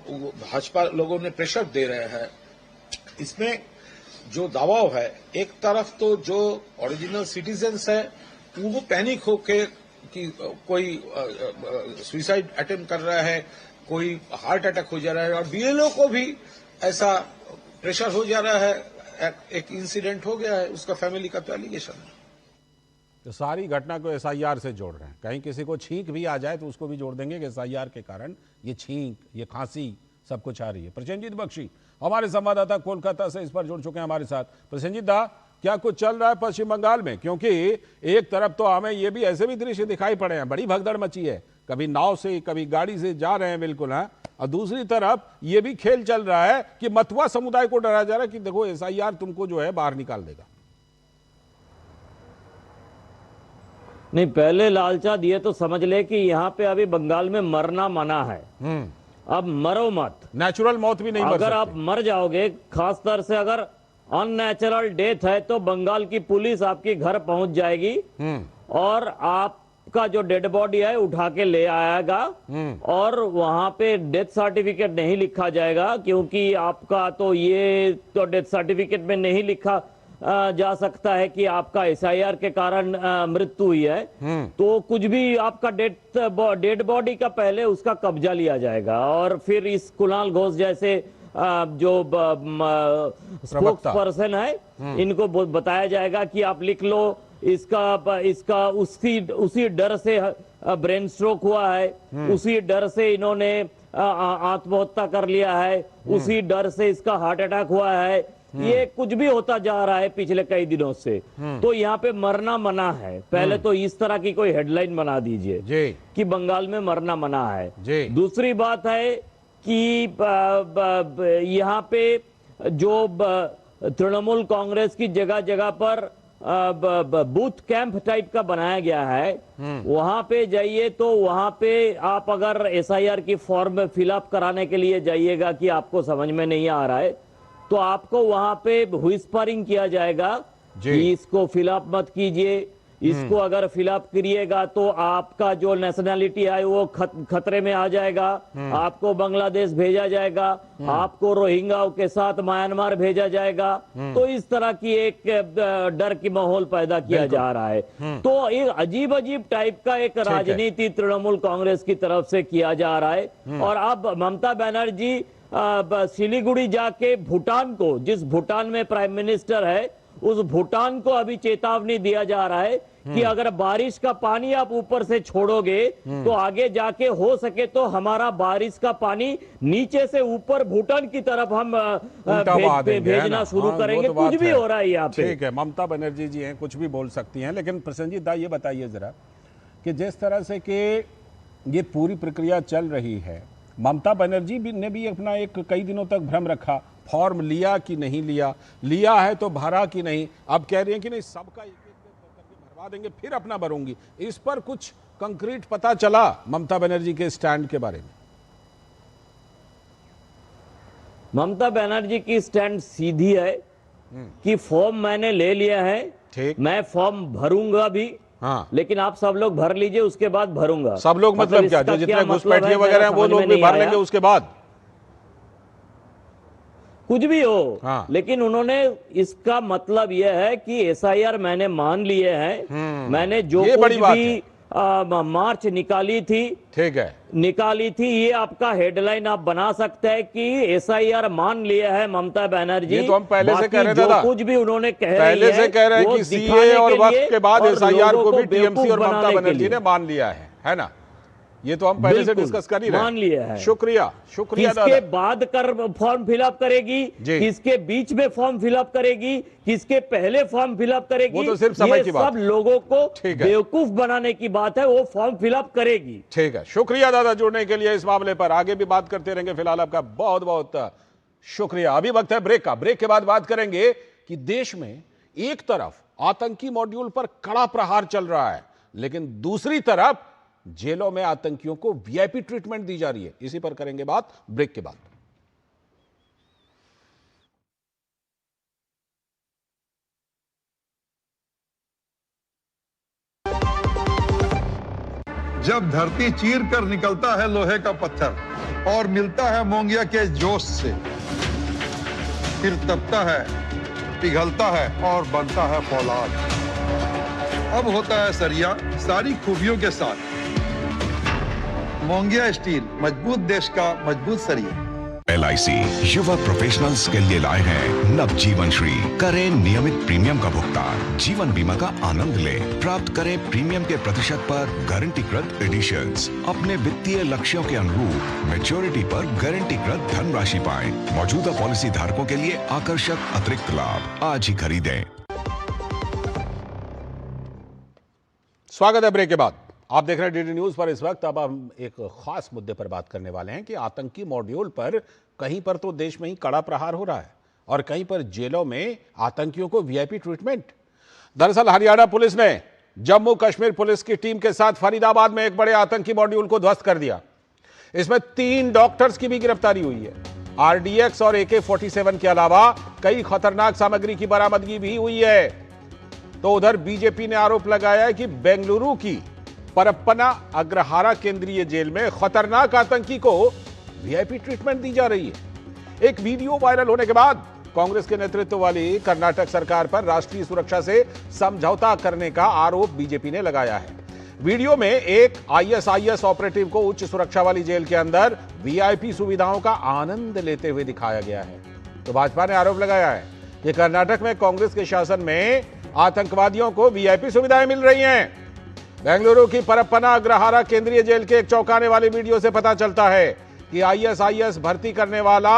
भाजपा लोगों ने प्रेशर दे रहे हैं। इसमें जो दबाव है, एक तरफ तो जो ओरिजिनल सिटीजन्स है वो पैनिक होके कि कोई सुसाइड अटेम्प्ट कर रहा है, कोई हार्ट अटैक हो जा रहा है, और बीएलओ को भी ऐसा प्रेशर हो जा रहा है। एक इंसिडेंट हो गया है, उसका फैमिली का तो एलिगेशन है। तो सारी घटना को एसआईआर से जोड़ रहे हैं। कहीं किसी को छींक भी आ जाए तो उसको भी जोड़ देंगे कि एसआईआर के कारण ये छींक, ये खांसी सब कुछ आ रही है। प्रसेनजीत बख्शी हमारे संवाददाता कोलकाता से इस पर जुड़ चुके हैं हमारे साथ। प्रसेनजीत दा, क्या कुछ चल रहा है पश्चिम बंगाल में? क्योंकि एक तरफ तो हमें ये भी ऐसे भी दृश्य दिखाई पड़े हैं, बड़ी भगदड़ मची है, कभी नाव से कभी गाड़ी से जा रहे हैं बिल्कुल, है। और दूसरी तरफ ये भी खेल चल रहा है कि मतुआ समुदाय को डराया जा रहा है कि देखो एसआईआर तुमको जो है बाहर निकाल देगा। नहीं, पहले लालचा दिए तो समझ ले कि यहाँ पे अभी बंगाल में मरना मना है। अब मरो मत, नेचुरल मौत भी नहीं मर सकते। अगर आप मर जाओगे, खास तौर से अगर अननेचुरल डेथ है, तो बंगाल की पुलिस आपके घर पहुंच जाएगी और आपका जो डेड बॉडी है उठा के ले आएगा और वहां पे डेथ सर्टिफिकेट नहीं लिखा जाएगा, क्योंकि आपका तो ये तो डेथ सर्टिफिकेट में नहीं लिखा जा सकता है कि आपका एसआईआर के कारण मृत्यु हुई है। तो कुछ भी आपका डेड बॉडी का पहले उसका कब्जा लिया जाएगा और फिर इस कुणाल घोष जैसे जो स्पोक्स पर्सन है इनको बताया जाएगा कि आप लिख लो, इसका उसी डर से ब्रेन स्ट्रोक हुआ है, उसी डर से इन्होंने आत्महत्या कर लिया है, उसी डर से इसका हार्ट अटैक हुआ है। ये कुछ भी होता जा रहा है पिछले कई दिनों से। तो यहाँ पे मरना मना है। पहले तो इस तरह की कोई हेडलाइन बना दीजिए कि बंगाल में मरना मना है। दूसरी बात है कि यहाँ पे जो तृणमूल कांग्रेस की जगह जगह पर बूथ कैंप टाइप का बनाया गया है, वहां पे जाइए तो वहां पे आप अगर एसआईआर की फॉर्म फिलअप कराने के लिए जाइएगा कि आपको समझ में नहीं आ रहा है, तो आपको वहां पे व्हिस्परिंग किया जाएगा कि इसको फिलअप मत कीजिए, इसको अगर फिलअप करिएगा तो आपका जो नेशनैलिटी है वो खतरे में आ जाएगा, आपको बांग्लादेश भेजा जाएगा, आपको रोहिंग्या के साथ म्यांमार भेजा जाएगा। तो इस तरह की एक डर की माहौल पैदा किया जा रहा है। तो एक अजीब अजीब टाइप का एक राजनीति तृणमूल कांग्रेस की तरफ से किया जा रहा है। और अब ममता बनर्जी सिलीगुड़ी जाके भूटान को, जिस भूटान में प्राइम मिनिस्टर है, उस भूटान को अभी चेतावनी दिया जा रहा है कि अगर बारिश का पानी आप ऊपर से छोड़ोगे तो आगे जाके हो सके तो हमारा बारिश का पानी नीचे से ऊपर भूटान की तरफ हम भेजना शुरू करेंगे। कुछ भी हो रहा है यहाँ पे। ठीक है, ममता बनर्जी जी हैं, कुछ भी बोल सकती हैं, लेकिन प्रसन्नजीत दा ये बताइए जरा कि जिस तरह से कि ये पूरी प्रक्रिया चल रही है, ममता बनर्जी ने भी अपना एक कई दिनों तक भ्रम रखा, फॉर्म लिया कि नहीं लिया, लिया है तो भरा कि नहीं, अब कह रही हैं कि नहीं सबका एक करके भरवा देंगे फिर अपना भरूंगी। इस पर कुछ कंक्रीट पता चला ममता बनर्जी के स्टैंड के बारे में? ममता बनर्जी की स्टैंड सीधी है कि फॉर्म मैंने ले लिया है, मैं फॉर्म भरूंगा भी, हाँ, लेकिन आप सब लोग भर लीजिए, उसके बाद भरूंगा। सब लोग मतलब क्या, जो जितने घुसपैठिए वगैरह हैं वो लोग भी भर लेंगे उसके बाद? कुछ भी हो, हाँ, लेकिन उन्होंने इसका मतलब यह है कि एसआईआर मैंने मान लिए हैं, मैंने जो कुछ भी मार्च निकाली थी, ठीक है, निकाली थी, ये आपका हेडलाइन आप बना सकते हैं कि एसआईआर मान लिया है ममता बनर्जी। ये तो हम पहले से कह रहे थे, जो कुछ भी उन्होंने पहले से कह रहे हैं कि सीए और वक्त के बाद एसआईआर को भी टीएमसी और ममता बनर्जी ने मान लिया है ना? ये तो हम पहले से डिस्कस कर ही रहे हैं। मान लिया है। शुक्रिया, शुक्रिया। किसके बाद कर फॉर्म फिलअप करेगी, किसके बीच में फॉर्म फिलअप करेगी, किसके पहले फॉर्म फिलअप करेगी, वो तो सिर्फ समय की बात है। सब लोगों को बेवकूफ बनाने की बात है, वो फॉर्म फिलअप करेगी। ठीक है, शुक्रिया दादा जुड़ने के लिए इस मामले पर, आगे भी बात करते रहेंगे। फिलहाल आपका बहुत बहुत शुक्रिया। अभी वक्त है ब्रेक का, ब्रेक के बाद बात करेंगे कि देश में एक तरफ आतंकी मॉड्यूल पर कड़ा प्रहार चल रहा है, लेकिन दूसरी तरफ जेलों में आतंकियों को वीआईपी ट्रीटमेंट दी जा रही है। इसी पर करेंगे बात ब्रेक के बाद। जब धरती चीर कर निकलता है लोहे का पत्थर और मिलता है मोंगिया के जोश से, फिर तपता है, पिघलता है और बनता है फौलाद। अब होता है सरिया सारी खूबियों के साथ। मोंगिया स्टील, मजबूत देश का मजबूत सरिया। LIC युवा प्रोफेशनल्स के लिए लाए हैं नवजीवन श्री। करें नियमित प्रीमियम का भुगतान, जीवन बीमा का आनंद लें, प्राप्त करें प्रीमियम के प्रतिशत पर गारंटीकृत एडिशंस, अपने वित्तीय लक्ष्यों के अनुरूप मैच्योरिटी पर गारंटीकृत धनराशि पाएं। मौजूदा पॉलिसी धारकों के लिए आकर्षक अतिरिक्त लाभ आज ही खरीदें। स्वागत है ब्रेक के बाद। आप देख रहे हैं डीडी न्यूज पर। इस वक्त अब हम एक खास मुद्दे पर बात करने वाले हैं कि आतंकी मॉड्यूल पर कहीं पर तो देश में ही कड़ा प्रहार हो रहा है और कहीं पर जेलों में आतंकियों को वीआईपी ट्रीटमेंट। दरअसल हरियाणा पुलिस ने जम्मू कश्मीर पुलिस की टीम के साथ फरीदाबाद में एक बड़े आतंकी मॉड्यूल को ध्वस्त कर दिया। इसमें 3 डॉक्टर्स की भी गिरफ्तारी हुई है। RDX और AK-47 के अलावा कई खतरनाक सामग्री की बरामदगी भी हुई है। तो उधर बीजेपी ने आरोप लगाया है कि बेंगलुरु की परप्पना अग्रहारा केंद्रीय जेल में खतरनाक आतंकी को वीआईपी ट्रीटमेंट दी जा रही है। एक वीडियो वायरल होने के बाद कांग्रेस के नेतृत्व वाली कर्नाटक सरकार पर राष्ट्रीय सुरक्षा से समझौता करने का आरोप बीजेपी ने लगाया है। वीडियो में एक ISIS ऑपरेटिव को उच्च सुरक्षा वाली जेल के अंदर वीआईपी सुविधाओं का आनंद लेते हुए दिखाया गया है। तो भाजपा ने आरोप लगाया है कि कर्नाटक में कांग्रेस के शासन में आतंकवादियों को वीआईपी सुविधाएं मिल रही हैं। बेंगलुरु की परप्पना अग्रहारा केंद्रीय जेल के एक चौंकाने वाले वीडियो से पता चलता है कि ISIS भर्ती करने वाला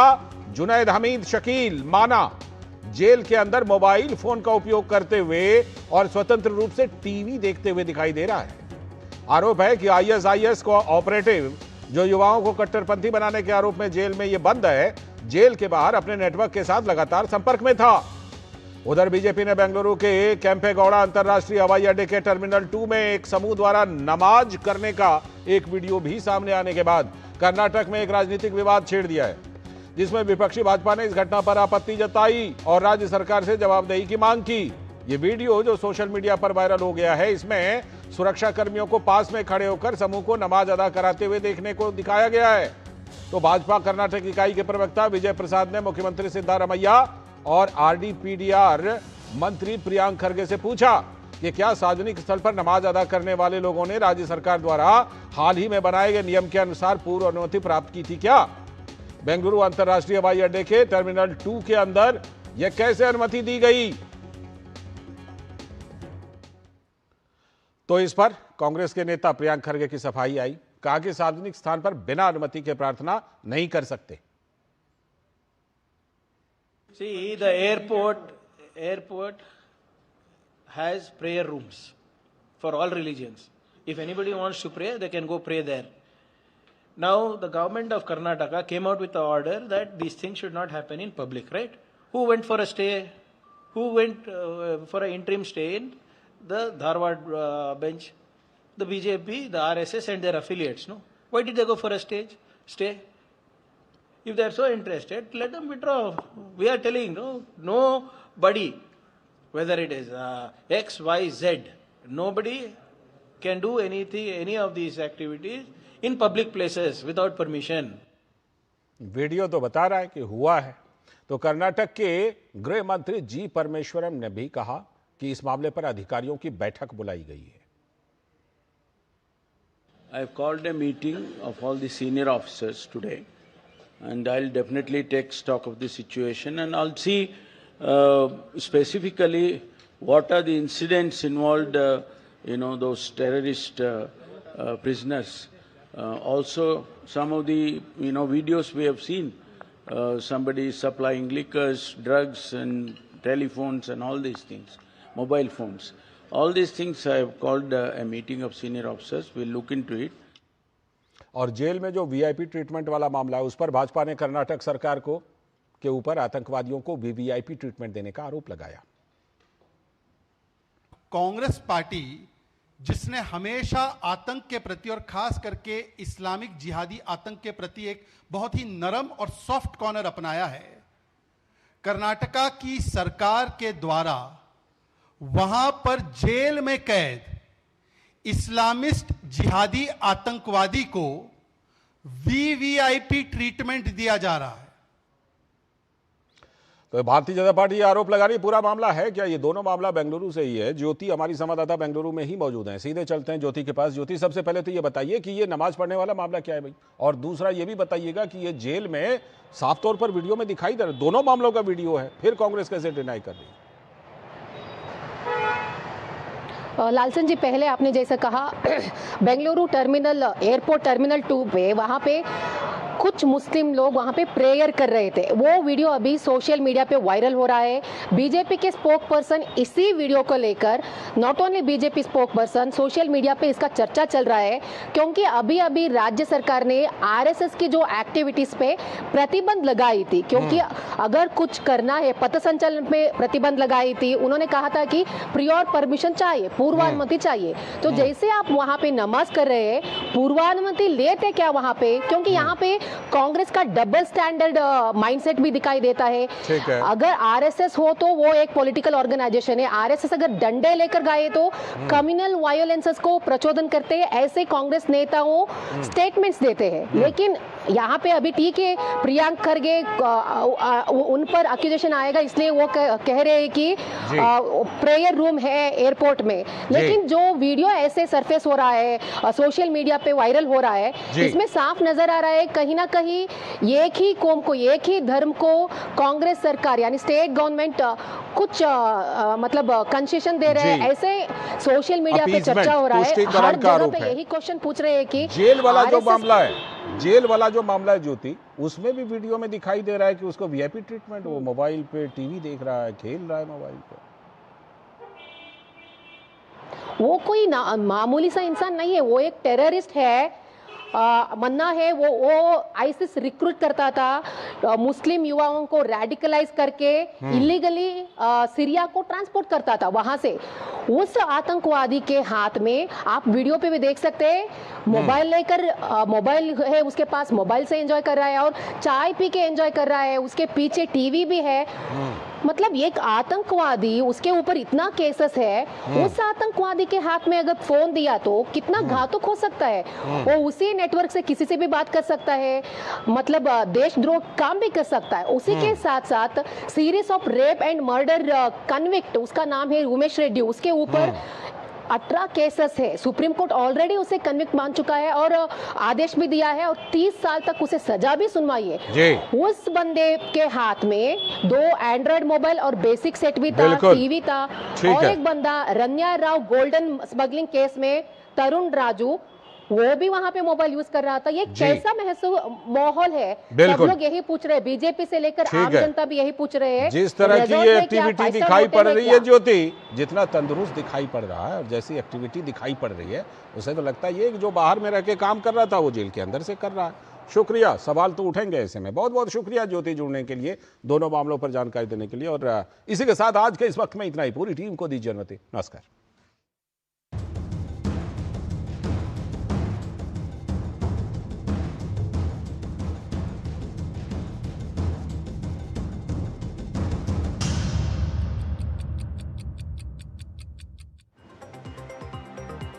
जुनैद हमीद शकील माना जेल के अंदर मोबाइल फोन का उपयोग करते हुए और स्वतंत्र रूप से टीवी देखते हुए दिखाई दे रहा है। आरोप है कि ISIS को ऑपरेटिव जो युवाओं को कट्टरपंथी बनाने के आरोप में जेल में यह बंद है, जेल के बाहर अपने नेटवर्क के साथ लगातार संपर्क में था। उधर बीजेपी ने बेंगलुरु के केंपेगौड़ा अंतर्राष्ट्रीय हवाई अड्डे के टर्मिनल 2 में एक समूह द्वारा नमाज करने का एक वीडियो भी सामने आने के बाद कर्नाटक में एक राजनीतिक विवाद छेड़ दिया है, जिसमें विपक्षी भाजपा ने इस घटना पर आपत्ति जताई और राज्य सरकार से जवाबदेही की मांग की। ये वीडियो जो सोशल मीडिया पर वायरल हो गया है, इसमें सुरक्षा कर्मियों को पास में खड़े होकर समूह को नमाज अदा कराते हुए देखने को दिखाया गया है। तो भाजपा कर्नाटक इकाई के प्रवक्ता विजय प्रसाद ने मुख्यमंत्री सिद्धारमैया और RDPDR मंत्री प्रियांक खरगे से पूछा कि क्या सार्वजनिक स्थल पर नमाज अदा करने वाले लोगों ने राज्य सरकार द्वारा हाल ही में बनाए गए नियम के अनुसार पूर्व अनुमति प्राप्त की थी क्या। बेंगलुरु अंतर्राष्ट्रीय हवाई अड्डे के टर्मिनल 2 के अंदर यह कैसे अनुमति दी गई? तो इस पर कांग्रेस के नेता प्रियंक खरगे की सफाई आई। कहा कि सार्वजनिक स्थान पर बिना अनुमति के प्रार्थना नहीं कर सकते। See, the airport has prayer rooms for all religions. If anybody wants to pray, they can go pray there. Now, the government of Karnataka came out with the order that these things should not happen in public, right? Who went for a stay? Who went for an interim stay in the Dharwad bench? The BJP, the RSS and their affiliates, no? Why did they go for a stay? If they are so interested, let them withdraw. We are telling, nobody, whether it is X, Y, Z, nobody can do anything, any of these activities in public places without permission. Video तो बता रहा है कि हुआ है। तो कर्नाटक के गृह मंत्री जी परमेश्वरम ने भी कहा कि इस मामले पर अधिकारियों की बैठक बुलाई गई है। I have called a meeting of all the senior officers today, and I'll definitely take stock of the situation, and I'll see specifically what are the incidents involved, those terrorist prisoners. Also, some of the videos we have seen, somebody supplying liquors, drugs, and telephones, and all these things, mobile phones. All these things I have called a meeting of senior officers. We'll look into it. और jail में जो VIP treatment वाला मामला है, उस पर भाजपा ने कर्नाटक सरकार के ऊपर आतंकवादियों को वीवीआईपी ट्रीटमेंट देने का आरोप लगाया। कांग्रेस पार्टी जिसने हमेशा आतंक के प्रति और खास करके इस्लामिक जिहादी आतंक के प्रति एक बहुत ही नरम और सॉफ्ट कॉर्नर अपनाया है, कर्नाटका की सरकार के द्वारा वहां पर जेल में कैद इस्लामिस्ट जिहादी आतंकवादी को वीवीआईपी ट्रीटमेंट दिया जा रहा है। तो भारतीय जनता पार्टी ये आरोप लगा रही है, पूरा मामला है क्या? ये दोनों मामला बेंगलुरु से ही है। ज्योति हमारी संवाददाता बेंगलुरु में ही मौजूद हैं, सीधे चलते हैं ज्योति के पास। ज्योति, सबसे पहले तो ये बताइए कि ये नमाज पढ़ने वाला मामला क्या है भाई, और दूसरा ये भी बताइएगा कि ये जेल में साफ तौर पर वीडियो में दिखाई दे रहा है, दोनों मामलों का वीडियो है, फिर कांग्रेस कैसे डिनाई कर रही है? लालचंद जी, पहले आपने जैसे कहा बेंगलुरु एयरपोर्ट टर्मिनल 2 पे वहाँ पे कुछ मुस्लिम लोग वहाँ पे प्रेयर कर रहे थे। वो वीडियो अभी सोशल मीडिया पे वायरल हो रहा है। बीजेपी के स्पोक पर्सन इसी वीडियो को लेकर, not only BJP spoke person, social media पे इसका चर्चा चल रहा है, क्योंकि अभी अभी राज्य सरकार ने आरएसएस की जो एक्टिविटीज पे प्रतिबंध लगाई थी, क्योंकि अगर कुछ करना है, पथ संचलन पे प्रतिबंध लगाई थी। उन्होंने कहा था कि प्रियोर परमिशन चाहिए, पूर्वानुमति चाहिए। तो जैसे आप वहाँ पे नमाज कर रहे हैं, पूर्वानुमति लेते क्या वहाँ पे? क्योंकि यहाँ पे कांग्रेस का डबल स्टैंडर्ड माइंडसेट भी दिखाई देता है। अगर आरएसएस हो तो वो एक पॉलिटिकल ऑर्गेनाइजेशन है, आरएसएस अगर डंडे लेकर गए तो कम्युनल वायोलेंसेस को प्रचोदन करते हैं, ऐसे कांग्रेस नेताओं स्टेटमेंट्स देते हैं। लेकिन यहाँ पे अभी ठीक है, प्रियंक खरगे उन पर एक्यूजेशन आएगा, इसलिए वो कह रहे हैं कि प्रेयर रूम है एयरपोर्ट में। लेकिन जो वीडियो ऐसे सरफेस हो रहा है, सोशल मीडिया पे वायरल हो रहा है, इसमें साफ नजर आ रहा है कहीं ना कहीं एक ही कौम को, एक ही धर्म को कांग्रेस सरकार यानी स्टेट गवर्नमेंट कुछ मतलब कंसेशन दे रहे हैं, ऐसे सोशल मीडिया पे चर्चा हो रहा है। हर जगह पे यही क्वेश्चन पूछ रहे हैं कि जेल वाला जो मामला है ज्योति, उसमें भी वीडियो में दिखाई दे रहा है कि उसको वीआईपी ट्रीटमेंट, वो मोबाइल पे टीवी देख रहा है, खेल रहा है मोबाइल पे। वो कोई मामूली सा इंसान नहीं है, वो एक टेररिस्ट है। मन्ना है वो आईसिस रिक्रूट करता था, मुस्लिम युवाओं को रेडिकलाइज करके इलीगली सीरिया को ट्रांसपोर्ट करता था। वहां से उस आतंकवादी के हाथ में, आप वीडियो पे भी देख सकते हैं, मोबाइल लेकर, मोबाइल है उसके पास, मोबाइल से एंजॉय कर रहा है और चाय पी के एंजॉय कर रहा है, उसके पीछे टीवी भी है। मतलब एक आतंकवादी, उसके ऊपर इतना केसेस है, उस आतंकवादी के हाथ में अगर फोन दिया तो कितना घातक हो सकता है। वो उसी नेटवर्क से किसी से भी बात कर सकता है, मतलब देशद्रोह काम भी कर सकता है। उसी के साथ साथ series of rape and murder convict, उसका नाम है उमेश रेड्डी, उसके ऊपर 18 केसेस है, सुप्रीम कोर्ट ऑलरेडी उसे कन्विक्ट मान चुका है और आदेश भी दिया है और 30 साल तक उसे सजा भी सुनवाई है। उस बंदे के हाथ में 2 एंड्रॉइड मोबाइल और बेसिक सेट भी था, टीवी था, और एक बंदा रन्या राव गोल्डन स्मगलिंग केस में तरुण राजू, वो भी वहां पे मोबाइल यूज कर रहा था। ये कैसा माहौल है, सब लोग यही पूछ रहे हैं, बीजेपी से लेकर आम जनता भी यही पूछ रहे हैं। जिस तरह की ये एक्टिविटी दिखाई पड़ रही है ज्योति, जितना तंदुरुस्त दिखाई पड़ रहा है और जैसी एक्टिविटी दिखाई पड़ रही है, उसे तो लगता है ये जो बाहर में रह के काम कर रहा था वो जेल के अंदर से कर रहा है। शुक्रिया, सवाल तो उठेंगे ऐसे में। बहुत बहुत शुक्रिया ज्योति जुड़ने के लिए, दोनों मामलों पर जानकारी देने के लिए। और इसी के साथ आज के इस वक्त में इतना ही। पूरी टीम को दीजिए अनुमति। नमस्कार।